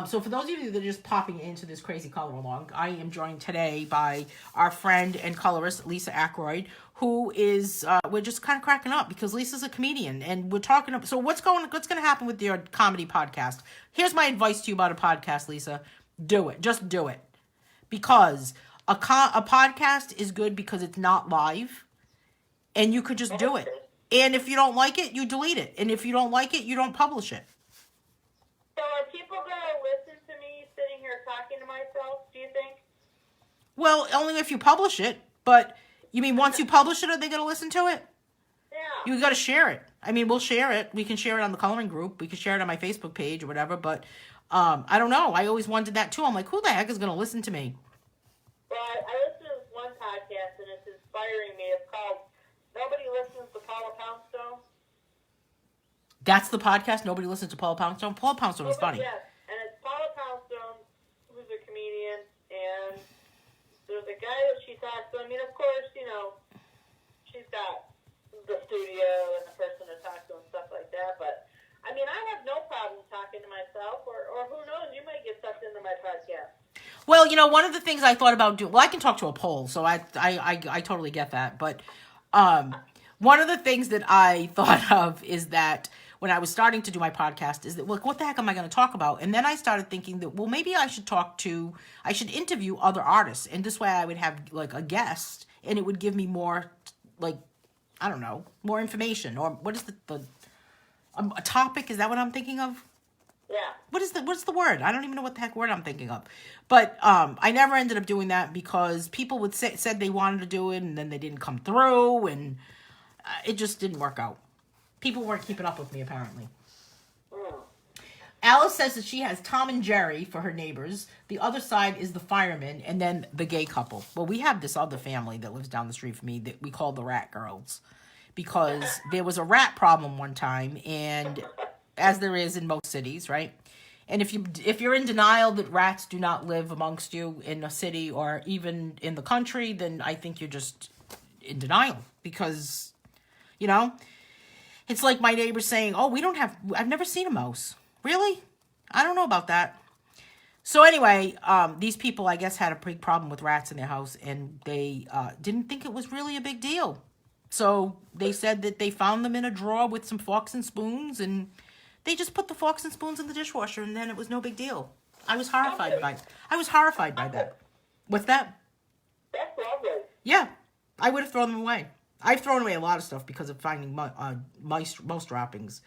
So for those of you that are just popping into this crazy color along, I am joined today by our friend and colorist, Lisa Ackroyd, who is, we're just kind of cracking up because Lisa's a comedian and we're talking, so what's going to happen with your comedy podcast? Here's my advice to you about a podcast, Lisa. Do it. Just do it. Because a podcast is good because it's not live and you could just do it. And if you don't like it, you delete it. And if you don't like it, you don't publish it. So are people going to listen to me sitting here talking to myself, do you think? Well, only if you publish it. But you mean once you publish it, are they going to listen to it? Yeah. You got to share it. I mean, we'll share it. We can share it on the coloring group. We can share it on my Facebook page or whatever. But I don't know. I always wondered that too. I'm like, who the heck is going to listen to me? Well, I listened to this one podcast and it's inspiring me. It's called Nobody Listens to Paula Poundstone. That's the podcast? Nobody listens to Paula Poundstone? Paula Poundstone is funny. Yes, and it's Paula Poundstone, who's a comedian, and there's a guy that she talks to. I mean, of course, she's got the studio and the person to talk to and stuff like that, but, I mean, I have no problem talking to myself, or who knows, you might get sucked into my podcast. Well, one of the things I thought about doing, well, I can talk to a poll, so I totally get that, but one of the things that I thought of is that when I was starting to do my podcast is that, look, what the heck am I going to talk about? And then I started thinking that, well, maybe I should interview other artists. And this way I would have like a guest and it would give me more, like, I don't know, more information. Or what is a topic? Is that what I'm thinking of? Yeah. What's the word? I don't even know what the heck word I'm thinking of. But I never ended up doing that because people said they wanted to do it and then they didn't come through and it just didn't work out. People weren't keeping up with me apparently. Alice says that she has Tom and Jerry for her neighbors. The other side is the firemen and then the gay couple. Well, we have this other family that lives down the street from me that we call the Rat Girls because there was a rat problem one time, and as there is in most cities, right? And if you're in denial that rats do not live amongst you in a city or even in the country, then I think you're just in denial because, you know, it's like my neighbor saying, oh, I've never seen a mouse. Really? I don't know about that. So anyway, these people, I guess, had a big problem with rats in their house, and they didn't think it was really a big deal. So they said that they found them in a drawer with some forks and spoons, and they just put the forks and spoons in the dishwasher, and then it was no big deal. I was horrified by that. What's that? That's lovely. Yeah, I would have thrown them away. I've thrown away a lot of stuff because of finding mouse droppings.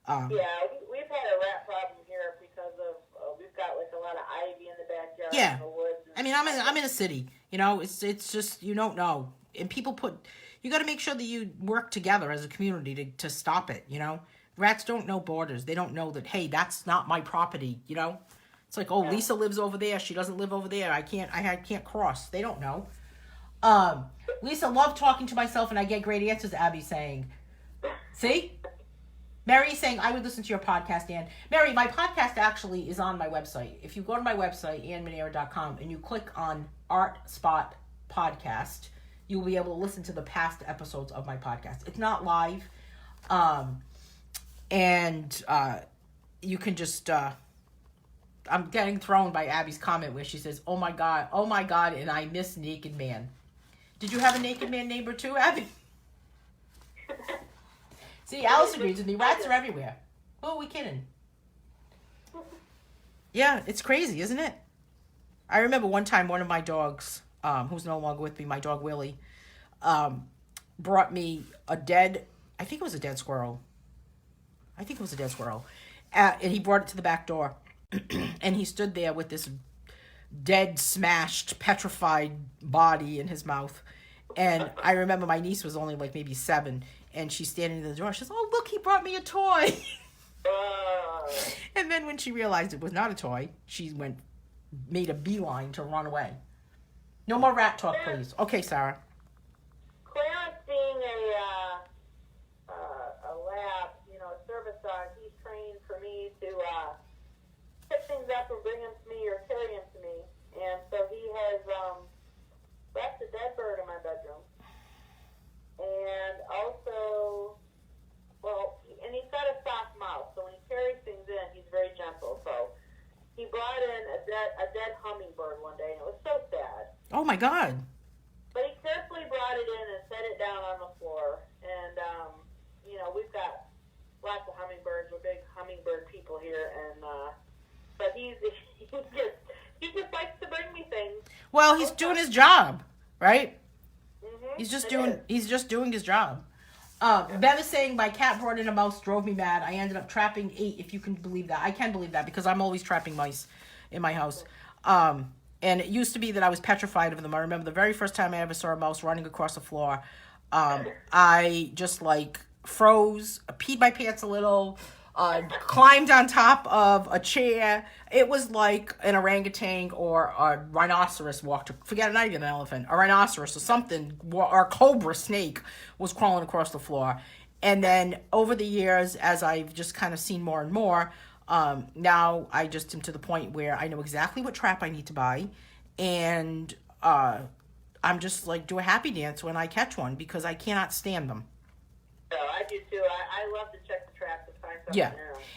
Yeah, we've had a rat problem here because of we've got like a lot of ivy in the backyard. Yeah, in the woods and I mean, I'm in a city. You know, it's just you don't know, and you got to make sure that you work together as a community to stop it. You know, rats don't know borders. They don't know that, hey, that's not my property. You know, it's like, oh, yeah. Lisa lives over there. She doesn't live over there. I can't cross. They don't know. Lisa, love talking to myself and I get great answers, Abby's saying. See? Mary's saying, I would listen to your podcast, Anne. Mary, my podcast actually is on my website. If you go to my website, annemanera.com, and you click on Art Spot Podcast, you'll be able to listen to the past episodes of my podcast. It's not live. And you can just... I'm getting thrown by Abby's comment where she says, oh my God, and I miss Naked Man. Did you have a Naked Man neighbor too, Abby? See, Alice agrees with me. Rats are everywhere. Who are we kidding? Yeah, it's crazy, isn't it? I remember one time one of my dogs, who's no longer with me, my dog Willie, brought me I think it was a dead squirrel. And he brought it to the back door. And he stood there with this dead, smashed, petrified body in his mouth. And I remember my niece was only like maybe 7. And she's standing in the door. She says, oh, look, he brought me a toy. And then when she realized it was not a toy, she made a beeline to run away. No more rat talk, please. Okay, Sarah. Clarence being a lab, a service dog, he's trained for me to pick things up and bring them to me or carry them to me. And so he has left a dead bird in my bedroom. And also, and he's got a soft mouth, so when he carries things in, he's very gentle. So he brought in a dead hummingbird one day, and it was so sad. Oh my God! But he carefully brought it in and set it down on the floor. And we've got lots of hummingbirds. We're big hummingbird people here, and but he just likes to bring me things. Well, he's doing his job, right? Mm-hmm. He's just doing his job. Bev is saying my cat brought in a mouse, drove me mad. I ended up trapping 8, if you can believe that. I can believe that because I'm always trapping mice in my house. And it used to be that I was petrified of them. I remember the very first time I ever saw a mouse running across the floor. I just froze, peed my pants a little, climbed on top of a chair. It was like an orangutan or a rhinoceros not even an elephant, a rhinoceros or something, or a cobra snake was crawling across the floor. And then over the years, as I've just kind of seen more and more, now I just am to the point where I know exactly what trap I need to buy. And I'm just do a happy dance when I catch one because I cannot stand them. No, I do too. I love to check the trap to find something. Yeah.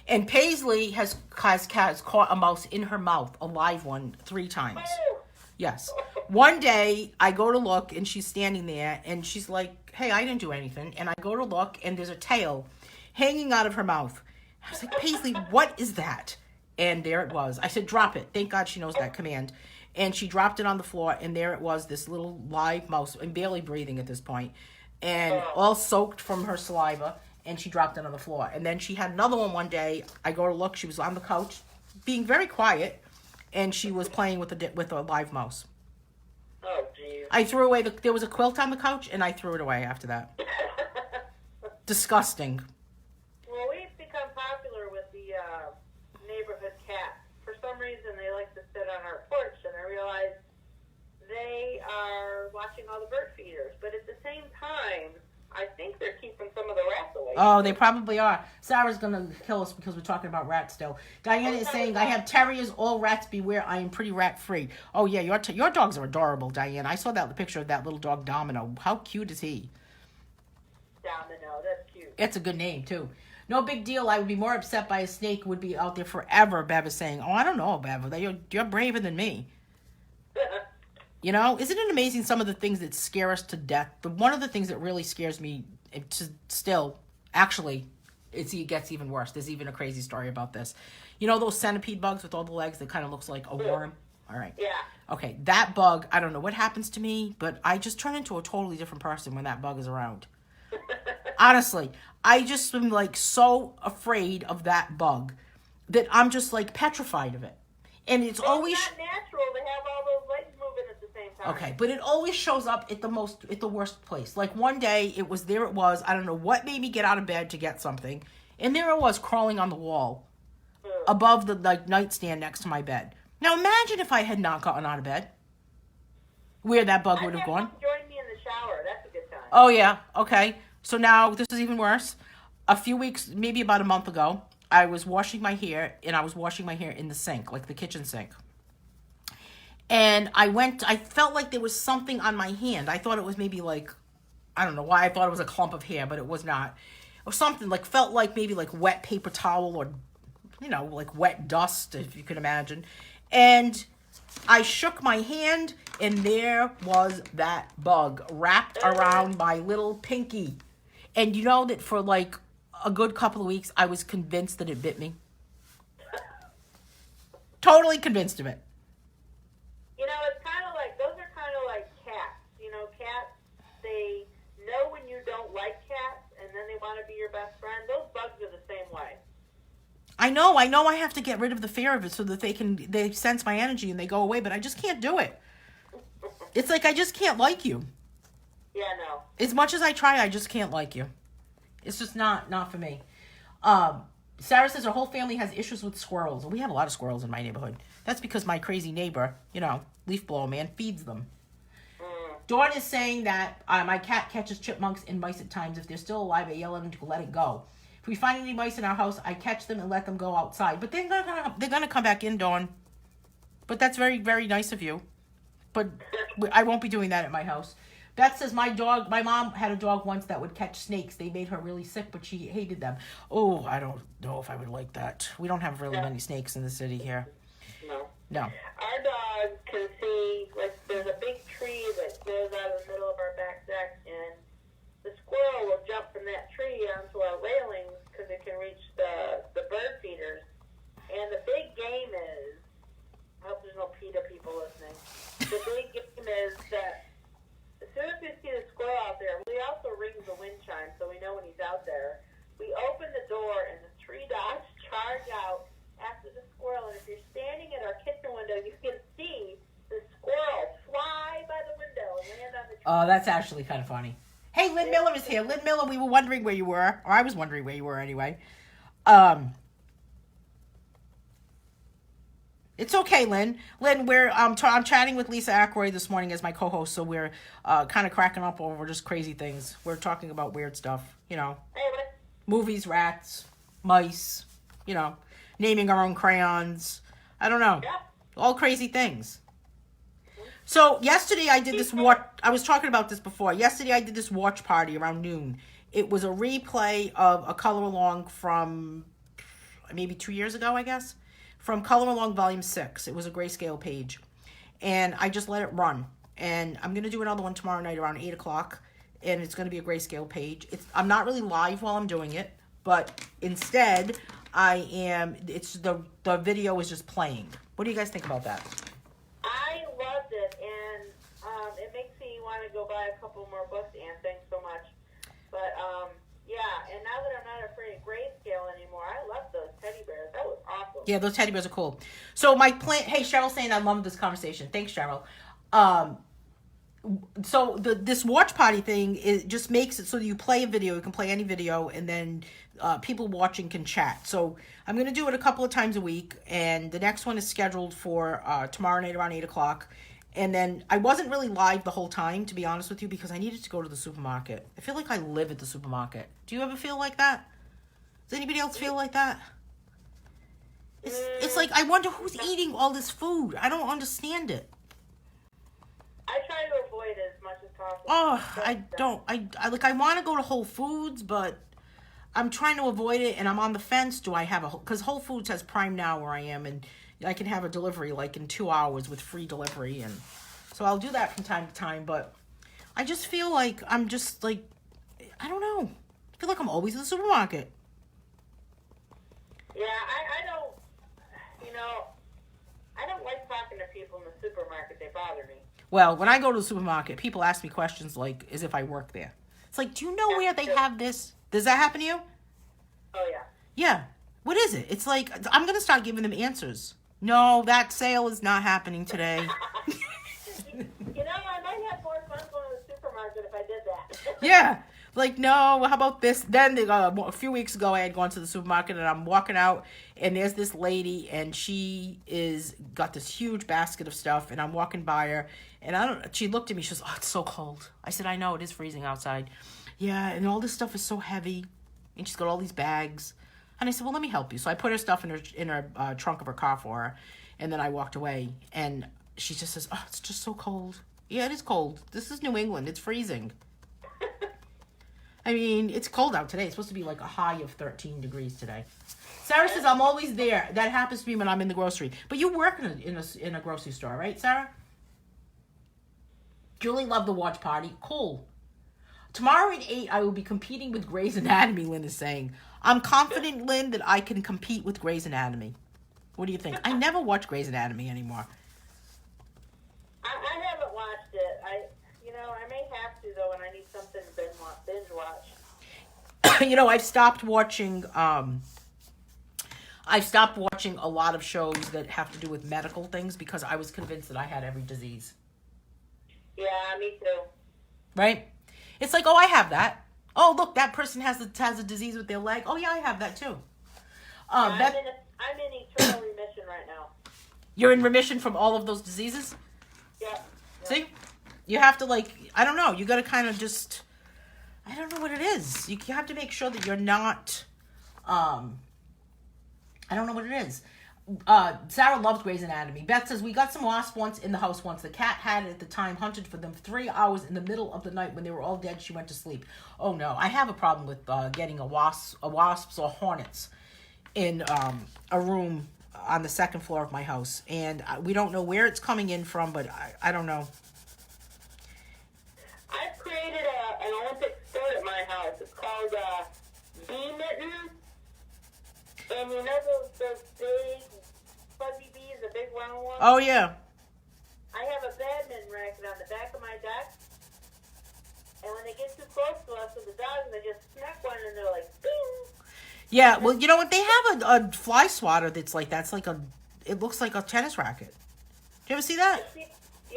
And Paisley has caught a mouse in her mouth, a live one, 3 times. Oh. Yes. One day I go to look and she's standing there and she's like, hey, I didn't do anything. And I go to look and there's a tail hanging out of her mouth. I was like, Paisley, what is that? And there it was. I said, drop it. Thank God she knows that command. And she dropped it on the floor, and there it was, this little live mouse, and barely breathing at this point, and all soaked from her saliva, and she dropped it on the floor. And then she had another one day. I go to look. She was on the couch, being very quiet, and she was playing with a live mouse. Oh, geez. I threw away there was a quilt on the couch, and I threw it away after that. Disgusting. Well, we've become popular with the neighborhood cats. For some reason, they like to sit on our porch, and I realize they are watching all the bird feeders. But at the same time, I think they're keeping some of the rats away. Oh, they probably are. Sarah's going to kill us because we're talking about rats still. Diana is saying, I have terriers, all rats beware. I am pretty rat-free. Oh, yeah, your dogs are adorable, Diane. I saw that picture of that little dog, Domino. How cute is he? Domino, that's cute. It's a good name, too. No big deal. I would be more upset by a snake who would be out there forever, Bev is saying. Oh, I don't know, Bev. You're braver than me. You know, isn't it amazing some of the things that scare us to death? One of the things that really scares me actually, it gets even worse. There's even a crazy story about this. You know those centipede bugs with all the legs that kind of looks like a worm? All right. Yeah. Okay, that bug, I don't know what happens to me, but I just turn into a totally different person when that bug is around. Honestly, I just am like so afraid of that bug that I'm just like petrified of it. And it's always not natural to have all those legs moving at the same time. okay, but it always shows up at the worst place. Like one day it was, I don't know what made me get out of bed to get something, and there it was crawling on the wall above the nightstand next to my bed. Now imagine if I had not gotten out of bed, where that bug would have gone. Join me in the shower. That's a good time. Oh yeah, okay. So now this is even worse. A few weeks, maybe about a month ago, I was washing my hair, and I was washing my hair in the sink, like the kitchen sink. And I felt like there was something on my hand. I thought it was maybe like, I don't know why I thought it was a clump of hair, but it was not. Or something felt like maybe like wet paper towel or, like wet dust, if you could imagine. And I shook my hand, and there was that bug wrapped around my little pinky. And you know that for like a good couple of weeks, I was convinced that it bit me. Totally convinced of it. It's kind of like, those are kind of like cats. Cats, they know when you don't like cats, and then they want to be your best friend. Those bugs are the same way. I know I have to get rid of the fear of it so that they sense my energy and they go away, but I just can't do it. It's like I just can't like you. Yeah, no. As much as I try, I just can't like you. It's just not for me. Sarah says her whole family has issues with squirrels. We have a lot of squirrels in my neighborhood. That's because my crazy neighbor, leaf blower man, feeds them. Dawn is saying that my cat catches chipmunks and mice at times. If they're still alive, I yell at them to let it go. If we find any mice in our house, I catch them and let them go outside. But they're gonna come back in, Dawn. But that's very, very nice of you. But I won't be doing that at my house. Beth says, my mom had a dog once that would catch snakes. They made her really sick, but she hated them. Oh, I don't know if I would like that. We don't have really many snakes in the city here. No. Our dogs can see, like, there's a big tree that goes out of the middle of our back deck, and the squirrel will jump from that tree onto our railings because it can reach the bird feeders. And the big game is, I hope there's no PETA people listening, the big game is that as soon as we see the squirrel out there, we also ring the wind chime so we know when he's out there. We open the door, and the three dogs charge out after the squirrel. And if you're standing at our kitchen window, you can see the squirrel fly by the window and land on the tree. Oh, that's actually kind of funny. Hey, Lynn Miller is here. Lynn Miller, we were wondering where you were. Or I was wondering where you were anyway. It's okay, Lynn. Lynn, I'm chatting with Lisa Ackroyd this morning as my co-host, so we're kind of cracking up over just crazy things. We're talking about weird stuff, movies, rats, mice, naming our own crayons. I don't know, all crazy things. So yesterday I did this I was talking about this before. Yesterday I did this watch party around noon. It was a replay of a color along from maybe 2 years ago, I guess. From Color Along Volume 6. It was a grayscale page. And I just let it run. And I'm going to do another one tomorrow night around 8 o'clock. And it's going to be a grayscale page. I'm not really live while I'm doing it. but instead it's the video is just playing. What do you guys think about that? I loved it, and it makes me want to go buy a couple more books, Anne. Thanks so much. But, yeah, and now that I'm not afraid of grayscale anymore, I love those teddy bears. That was awesome. Yeah, those teddy bears are cool. So my plan, hey, Cheryl's saying I love this conversation. Thanks, Cheryl. So this watch party thing just makes it so that you play a video, you can play any video, and then people watching can chat. So I'm going to do it a couple of times a week, and the next one is scheduled for tomorrow night around 8 o'clock. And then I wasn't really live the whole time, to be honest with you, because I needed to go to the supermarket. I feel like I live at the supermarket. Do you ever feel like that? Does anybody else feel like that? It's like, I wonder who's eating all this food. I don't understand it. I try to avoid it as much as possible. Oh, I don't. I want to go to Whole Foods, but I'm trying to avoid it, and I'm on the fence. Do I have because Whole Foods has Prime Now where I am, and I can have a delivery like in 2 hours with free delivery, and so I'll do that from time to time, but I just feel like I'm just like, I don't know. I feel like I'm always in the supermarket. Yeah, I don't, I don't like talking to people in the supermarket. They bother me. Well, when I go to the supermarket, people ask me questions like as if I work there. It's like, do you know where they have this? Does that happen to you? Oh, yeah. Yeah. What is it? It's like, I'm going to start giving them answers. No, that sale is not happening today. I might have more fun going to the supermarket if I did that. Yeah. Like, no, how about this? Then a few weeks ago, I had gone to the supermarket, and I'm walking out, and there's this lady, and she got this huge basket of stuff, and I'm walking by her, and she looked at me, she goes, oh, it's so cold. I said, I know, it is freezing outside. Yeah, and all this stuff is so heavy, and she's got all these bags. And I said, well, let me help you. So I put her stuff in her trunk of her car for her, and then I walked away, and she just says, oh, it's just so cold. Yeah, it is cold. This is New England. It's freezing. I mean, it's cold out today. It's supposed to be like a high of 13 degrees today. Sarah says, I'm always there. That happens to me when I'm in the grocery. But you work in a grocery store, right, Sarah? Julie loved the watch party. Cool. Tomorrow at 8, I will be competing with Grey's Anatomy, Lynn is saying. I'm confident, Lynn, that I can compete with Grey's Anatomy. What do you think? I never watch Grey's Anatomy anymore. I haven't watched it. I may have to, though, when I need something to binge watch. I've stopped watching a lot of shows that have to do with medical things because I was convinced that I had every disease. Yeah, me too. Right? It's like, oh, I have that. Oh, look, that person has a disease with their leg. Oh, yeah, I have that too. I'm in eternal remission right now. You're in remission from all of those diseases? Yeah. See? You have to, I don't know. You got to kind of just, I don't know what it is. You have to make sure that you're not, I don't know what it is. Sarah loves Grey's Anatomy. Beth says, we got some wasps once in the house once. The cat had at the time hunted for them 3 hours in the middle of the night. When they were all dead, she went to sleep. Oh, no. I have a problem with getting wasps or hornets in a room on the second floor of my house. And we don't know where it's coming in from, but I don't know. I've created an Olympic sport at my house. It's called bee mitten. And you know those big fuzzy bees, the big round ones? Oh, yeah. I have a badminton racket on the back of my deck. And when they get too close to us with the dogs, they just smack one and they're like, bing! Yeah, well, you know what? They have a fly swatter that's like that. It looks like a tennis racket. Did you ever see that?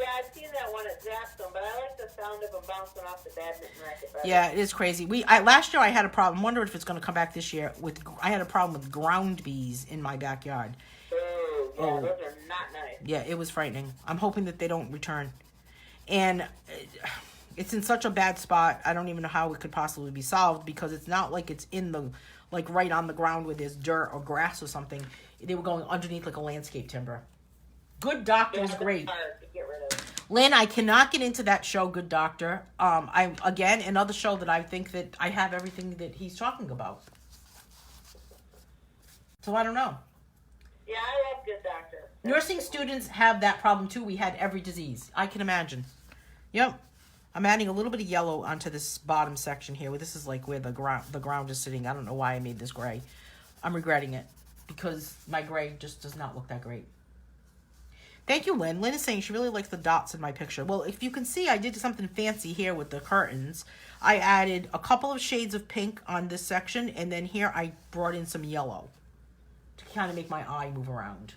I've seen that one at Zapstone, but I like the sound of them bouncing off the badminton racket better. Yeah, it is crazy. Last year I had a problem. Wonder if it's going to come back this year. I had a problem with ground bees in my backyard. Those are not nice. Yeah, it was frightening. I'm hoping that they don't return. And it's in such a bad spot. I don't even know how it could possibly be solved because it's not like it's in the right on the ground where there's dirt or grass or something. They were going underneath like a landscape timber. Good Doctor is great. Hard to get rid of. Lynn, I cannot get into that show, Good Doctor. Again, another show that I think that I have everything that he's talking about. So I don't know. Yeah, I love Good Doctor. Nursing students have that problem too. We had every disease. I can imagine. Yep. I'm adding a little bit of yellow onto this bottom section here. This is like where the ground is sitting. I don't know why I made this gray. I'm regretting it because my gray just does not look that great. Thank you, Lynn. Lynn is saying she really likes the dots in my picture. Well, if you can see, I did something fancy here with the curtains. I added a couple of shades of pink on this section, and then here I brought in some yellow to kind of make my eye move around.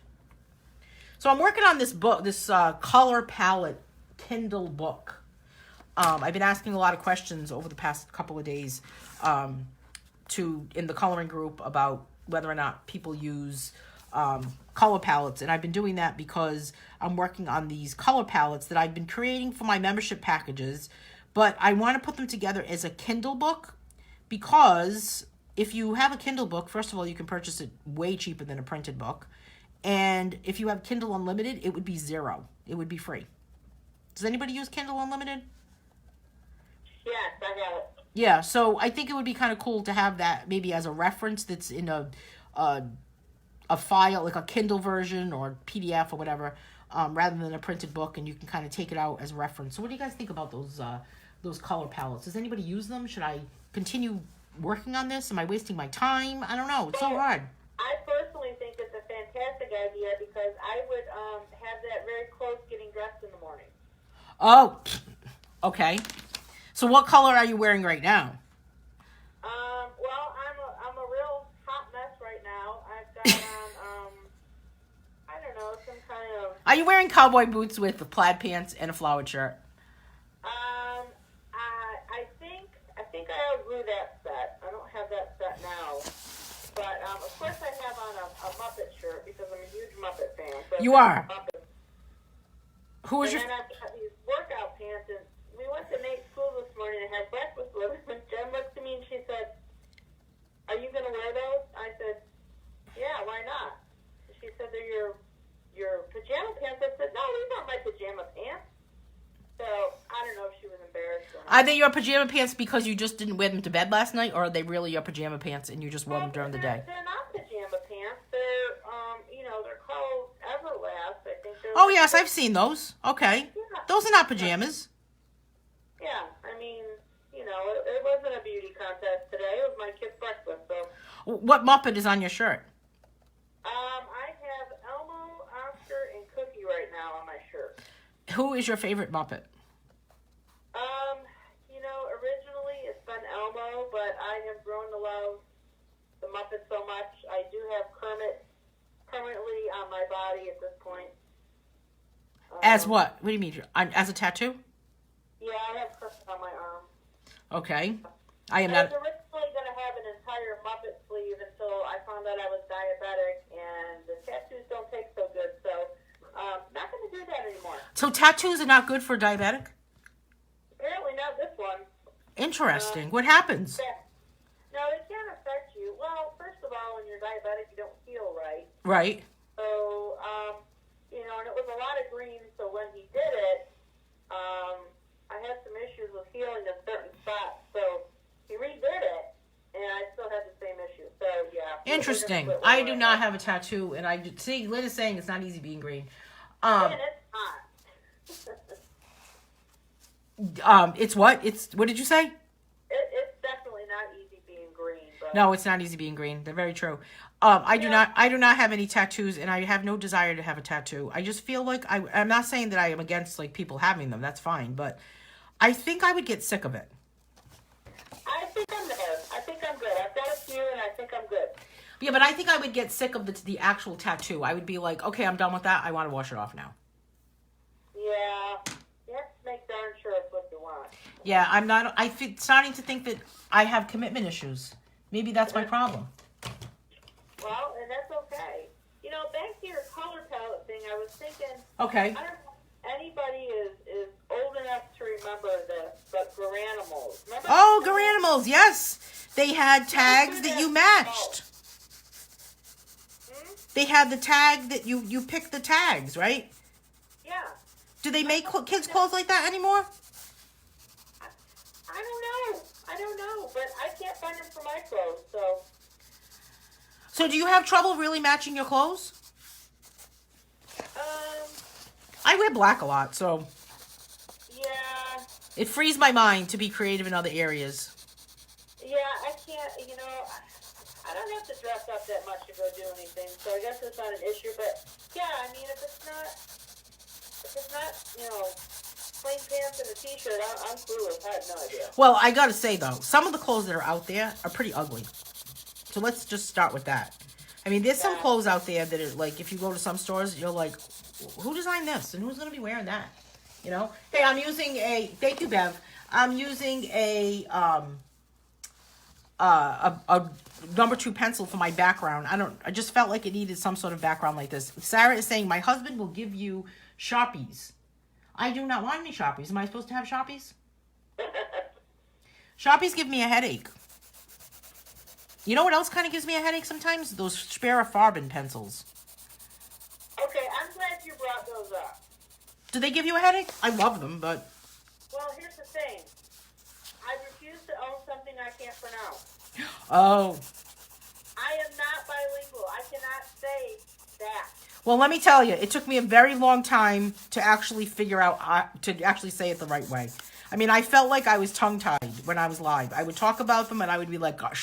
So I'm working on this book, this color palette Kindle book. I've been asking a lot of questions over the past couple of days in the coloring group about whether or not people use color palettes, and I've been doing that because I'm working on these color palettes that I've been creating for my membership packages, but I want to put them together as a Kindle book, because if you have a Kindle book, first of all, you can purchase it way cheaper than a printed book, and if you have Kindle Unlimited, it would be $0. It would be free. Does anybody use Kindle Unlimited? Yes, I have it. Yeah, so I think it would be kind of cool to have that maybe as a reference that's in a file, like a Kindle version or PDF or whatever, rather than a printed book, and you can kind of take it out as a reference. So what do you guys think about those color palettes? Does anybody use them? Should I continue working on this? Am I wasting my time? I don't know. It's so hard. I personally think it's a fantastic idea because I would have that very close getting dressed in the morning. Oh, okay. So what color are you wearing right now? Well, I'm a real hot mess right now. I've got on, I don't know, some kind of... Are you wearing cowboy boots with the plaid pants and a flowered shirt? I think I outgrew that set. I don't have that set now. But, of course I have on a Muppet shirt because I'm a huge Muppet fan. So You are? Who is and your... then I've got these workout pants, and we went to Nate's school this morning and had breakfast with him, and Jen looked at me and she said, "Are you going to wear those?" I said, "Yeah, why not?" And she said, "They're your pajama pants." I said, "No, these aren't my pajama pants." So, I don't know if she was embarrassed or not. Are they your pajama pants because you just didn't wear them to bed last night, or are they really your pajama pants and you just wore them during the day? They're not pajama pants. They're, they're called Everlast. I think they're... Oh, yes, I've seen those. Okay. Yeah. Those are not pajamas. Yeah, I mean, it wasn't a beauty contest today. It was my kid's breakfast, so... What Muppet is on your shirt? I have Elmo, Oscar, and Cookie right now on my shirt. Who is your favorite Muppet? Originally it's been Elmo, but I have grown to love the Muppets so much. I do have Kermit permanently on my body at this point. As what? What do you mean? As a tattoo? Yeah, I have Kermit on my arm. Okay. I was originally going to have an entire Muppet sleeve until I found out I was diabetic, and the tattoos don't take so good, so not going to do that anymore. So tattoos are not good for diabetic? Apparently not this one. Interesting. What happens? No, it can affect you. Well, first of all, when you're diabetic, you don't feel right. Right. So, and it was a lot of green, so when he did it, I had some issues with healing a certain spot, so he redid it, and I still had the same issue. So, yeah. Interesting. I do not have a tattoo, and see, Lynn is saying it's not easy being green. And it's not. It's what? What did you say? It's definitely not easy being green. But... No, it's not easy being green. They're very true. I do not have any tattoos, and I have no desire to have a tattoo. I just feel like I'm not saying that I am against like people having them. That's fine, but I think I would get sick of it. I think I'm good. I've got a few, and I think I'm good. Yeah, but I think I would get sick of the actual tattoo. I would be like, okay, I'm done with that. I want to wash it off now. Yeah, you have to make darn sure it's what you want. Yeah, I'm not. I'm starting to think that I have commitment issues. Maybe that's my problem. Well, and that's okay. Back to your color palette thing, I was thinking... Okay. I don't know if anybody is old enough to remember this, but Garanimals. Remember? Oh, Garanimals, yes. They had tags that you matched. They had the tag that you picked the tags, right? Yeah. Do they make kids' clothes like that anymore? I don't know, but I can't find them for my clothes, so... So do you have trouble really matching your clothes? Um... I wear black a lot, so... Yeah, It frees my mind to be creative in other areas. Yeah, I can't, I don't have to dress up that much to go do anything, so I guess it's not an issue, but yeah, I mean, if it's not, plain pants and a t-shirt, I'm clueless. I have no idea. Well, I gotta say though, some of the clothes that are out there are pretty ugly. So let's just start with that. I mean, there's some clothes out there that are like, if you go to some stores, you're like, who designed this? And who's gonna be wearing that? You know? Hey, I'm using thank you, Bev. I'm using a number 2 pencil for my background. I just felt like it needed some sort of background like this. Sarah is saying, my husband will give you Sharpies. I do not want any Sharpies. Am I supposed to have Sharpies? Sharpies give me a headache. You know what else kind of gives me a headache sometimes? Those Farben pencils. Okay, I'm glad you brought those up. Do they give you a headache? I love them, but... Well, here's the thing. I refuse to own something I can't pronounce. Oh. I am not bilingual. I cannot say that. Well, let me tell you, it took me a very long time to actually figure out, to actually say it the right way. I mean, I felt like I was tongue-tied when I was live. I would talk about them, and I would be like, I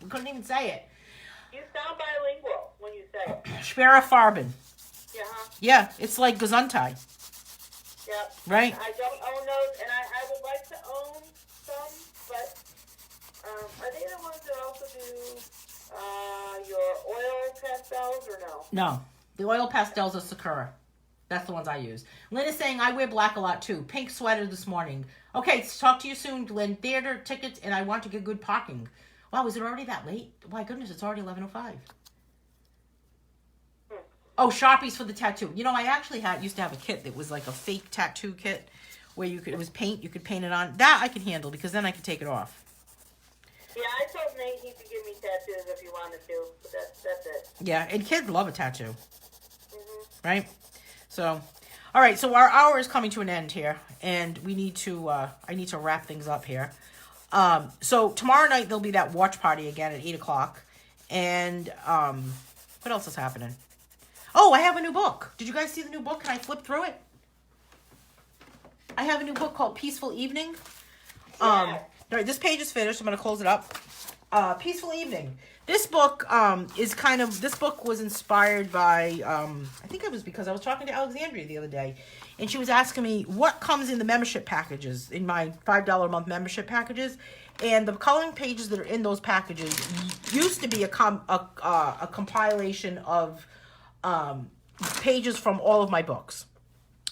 couldn't even say it. You sound bilingual when you say it. Farben. Yeah. Yeah, it's like Gesundheit. Yep. Right? I don't own those, and I would like to own some, but are they the ones that also do your oil pastels or no? No. The oil pastels are Sakura. That's the ones I use. Lynn is saying, I wear black a lot too. Pink sweater this morning. Okay, talk to you soon, Lynn. Theater tickets, and I want to get good parking. Wow, is it already that late? My goodness, it's already 11:05. Oh, Sharpies for the tattoo. You know, I actually used to have a kit that was like a fake tattoo kit where it was paint. You could paint it on. That I could handle because then I could take it off. Yeah, I told Nate he could give me tattoos if he wanted to, but that's it. Yeah, and kids love a tattoo. Mm-hmm. Right? So, all right. So our hour is coming to an end here, and we need to. I need to wrap things up here. So tomorrow night there'll be that watch party again at 8:00, and what else is happening? Oh, I have a new book. Did you guys see the new book? Can I flip through it? I have a new book called Peaceful Evening. All right, this page is finished. I'm going to close it up. Peaceful Evening. This book this book was inspired by, I think it was because I was talking to Alexandria the other day, and she was asking me what comes in the membership packages, in my $5 a month membership packages, and the coloring pages that are in those packages used to be a compilation of pages from all of my books.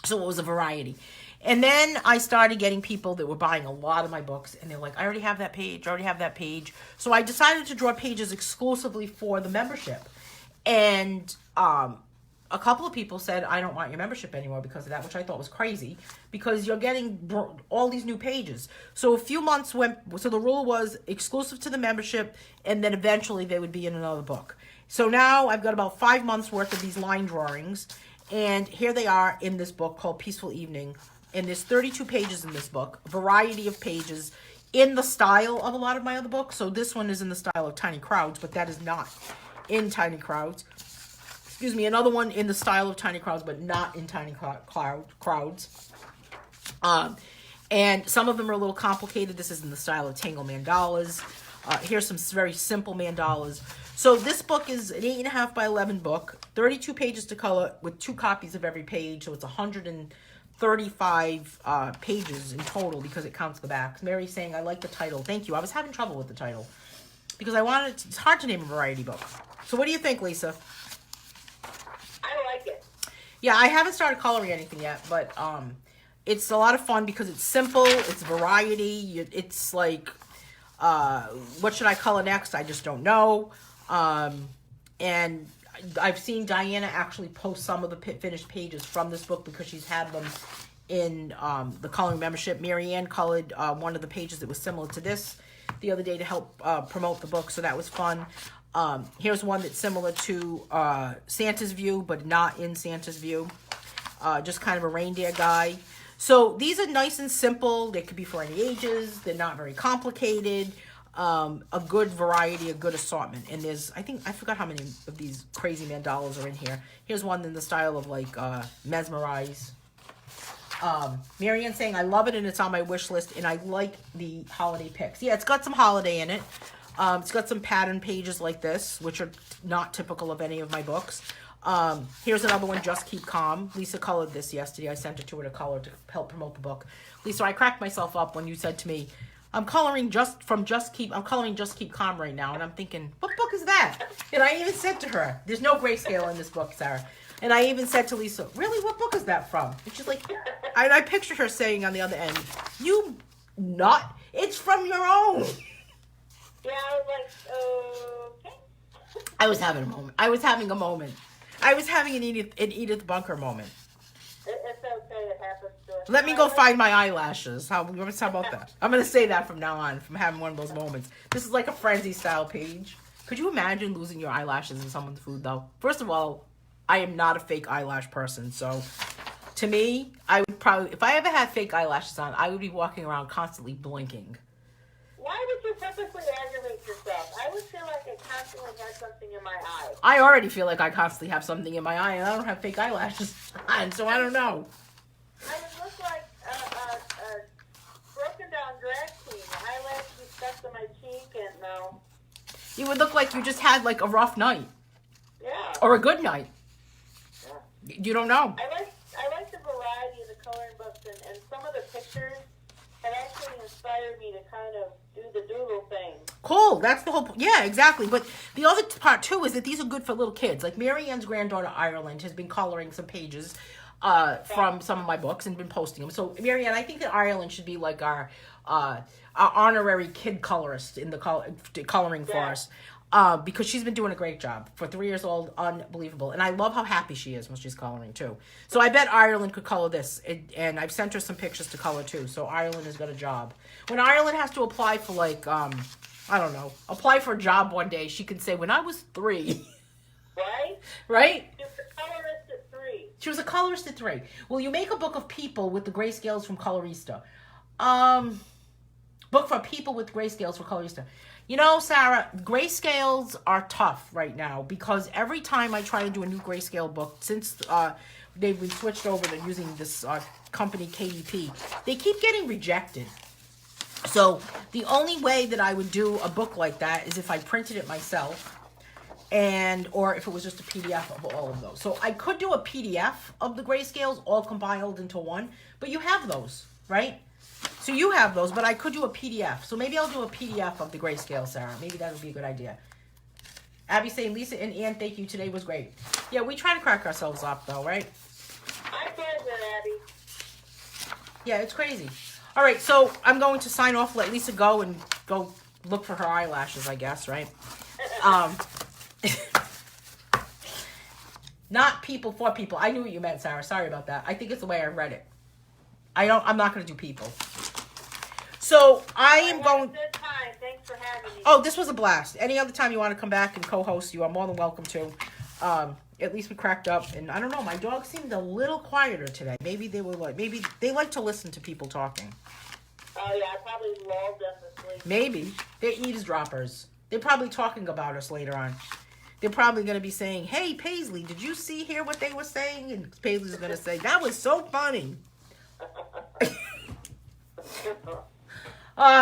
So it was a variety. And then I started getting people that were buying a lot of my books, and they're like, I already have that page. So I decided to draw pages exclusively for the membership. And a couple of people said, I don't want your membership anymore because of that, which I thought was crazy, because you're getting all these new pages. So a few months so the rule was exclusive to the membership, and then eventually they would be in another book. So now I've got about 5 months worth of these line drawings, and here they are in this book called Peaceful Evening. And there's 32 pages in this book, a variety of pages in the style of a lot of my other books. So this one is in the style of Tiny Crowds, but that is not in Tiny Crowds. Excuse me, another one in the style of Tiny Crowds, but not in Tiny Crowds. And some of them are a little complicated. This is in the style of Tangle Mandalas. Here's some very simple mandalas. So this book is an 8.5 by 11 book, 32 pages to color with 2 copies of every page. So it's 135 pages in total because it counts the backs. Mary's saying, I like the title. Thank you. I was having trouble with the title because it's hard to name a variety book. So what do you think, Lisa? I like it. Yeah, I haven't started coloring anything yet, but it's a lot of fun because it's simple, it's variety, it's like, what should I color next? I just don't know. And I've seen Diana actually post some of the finished pages from this book because she's had them in the coloring membership. Marianne colored one of the pages that was similar to this the other day to help promote the book, so that was fun. Here's one that's similar to Santa's View, but not in Santa's View. Just kind of a reindeer guy. So these are nice and simple. They could be for any ages. They're not very complicated. A good variety, a good assortment. And there's, I forgot how many of these crazy mandalas are in here. Here's one in the style of like Mesmerize. Marianne saying, I love it and it's on my wish list and I like the holiday picks. Yeah, it's got some holiday in it. It's got some pattern pages like this, which are not typical of any of my books. Here's another one, Just Keep Calm. Lisa colored this yesterday. I sent it to her to color to help promote the book. Lisa, I cracked myself up when you said to me, I'm coloring Just Keep Calm right now. And I'm thinking, what book is that? And I even said to her, there's no grayscale in this book, Sarah. And I even said to Lisa, really, what book is that from? And she's like, I pictured her saying on the other end, it's from your own. Yeah, I was like, okay. I was having a moment. I was having an Edith Bunker moment. It's okay, it happens to us. Let me go find my eyelashes. How about that? I'm going to say that from now on, from having one of those moments. This is like a frenzy style page. Could you imagine losing your eyelashes in someone's food, though? First of all, I am not a fake eyelash person, so to me, I would probably, if I ever had fake eyelashes on, I would be walking around constantly blinking. Why would you purposely aggravate yourself? I would feel like I constantly had something in my eye. I already feel like I constantly have something in my eye, and I don't have fake eyelashes on, so I don't know. I would look like a broken down drag queen. The eyelashes would stuck to my cheek, and no. You would look like you just had like a rough night. Yeah. Or a good night. Yeah. You don't know. I like the variety of the coloring books, and some of the pictures have actually inspired me to kind of do the doodle thing. Cool. That's the whole. Yeah, exactly. But the other part too is that these are good for little kids. Like Mary Ann's granddaughter Ireland has been coloring some pages from some of my books and been posting them. So Mary Ann, I think that Ireland should be like our honorary kid colorist in the coloring for us. Because she's been doing a great job. For 3 years old, unbelievable. And I love how happy she is when she's coloring, too. So I bet Ireland could color this. And I've sent her some pictures to color, too. So Ireland has got a job. When Ireland has to apply for, like, I don't know, apply for a job one day, she can say, when I was 3. Right? Right? She was a colorist at 3. She was a colorist at 3. Well, you make a book of people with the grayscales from Colorista. Book for people with grayscales for Colorista. You know, Sarah, grayscales are tough right now because every time I try to do a new grayscale book, since they've been switched over to using this company KDP, they keep getting rejected. So the only way that I would do a book like that is if I printed it myself, or if it was just a PDF of all of those. So I could do a PDF of the grayscales all compiled into one, but you have those, right? So you have those, but I could do a PDF. So maybe I'll do a PDF of the grayscale, Sarah. Maybe that would be a good idea. Abby saying, Lisa and Ann, thank you. Today was great. Yeah, we try to crack ourselves up, though, right? I did it, Abby. Yeah, it's crazy. All right, so I'm going to sign off, let Lisa go, and go look for her eyelashes, I guess, right? Not people for people. I knew what you meant, Sarah. Sorry about that. I think it's the way I read it. I'm not going to do people. So I am going. Good time. Thanks for having me. Oh, this was a blast. Any other time you want to come back and co-host, you are more than welcome to. At least we cracked up, and I don't know. My dog seemed a little quieter today. Maybe they like to listen to people talking. Oh yeah, I probably lulled them to sleep. Maybe they're eavesdroppers. They're probably talking about us later on. They're probably going to be saying, "Hey, Paisley, did you hear what they were saying?" And Paisley's going to say, "That was so funny."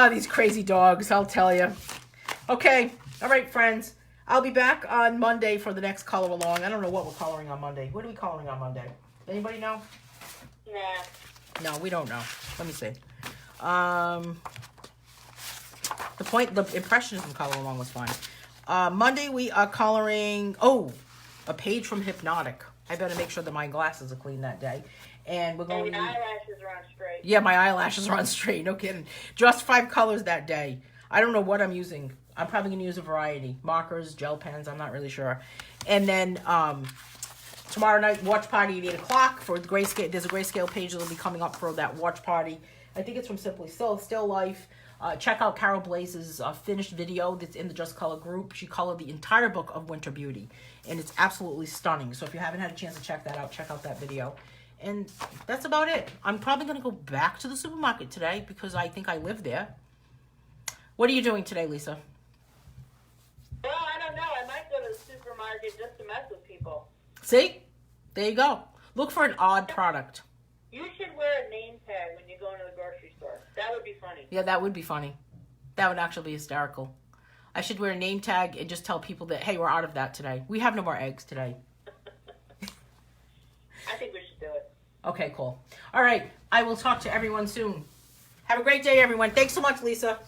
These crazy dogs, I'll tell you. Okay, all right, friends. I'll be back on Monday for the next color along. I don't know what we're coloring on Monday. What are we coloring on Monday? Anybody know? Nah. No, we don't know. Let me see. The impressionism color along was fun. Monday we are coloring, a page from Hypnotic. I better make sure that my glasses are clean that day. And we're going to... And your eyelashes are on straight. Yeah, my eyelashes are on straight. No kidding. Just 5 colors that day. I don't know what I'm using. I'm probably going to use a variety. Markers, gel pens, I'm not really sure. And then tomorrow night, watch party at 8 o'clock for the grayscale. There's a grayscale page that'll be coming up for that watch party. I think it's from Simply Still Life. Check out Carol Blaze's finished video that's in the Just Color group. She colored the entire book of Winter Beauty. And it's absolutely stunning. So if you haven't had a chance to check that out, check out that video. And that's about it. I'm probably going to go back to the supermarket today because I think I live there. What are you doing today, Lisa? Well, I don't know. I might go to the supermarket just to mess with people. See? There you go. Look for an odd product. You should wear a name tag when you go into the grocery store. That would be funny. Yeah, that would be funny. That would actually be hysterical. I should wear a name tag and just tell people that, hey, we're out of that today. We have no more eggs today. I think we should do it. Okay, cool. All right. I will talk to everyone soon. Have a great day, everyone. Thanks so much, Lisa.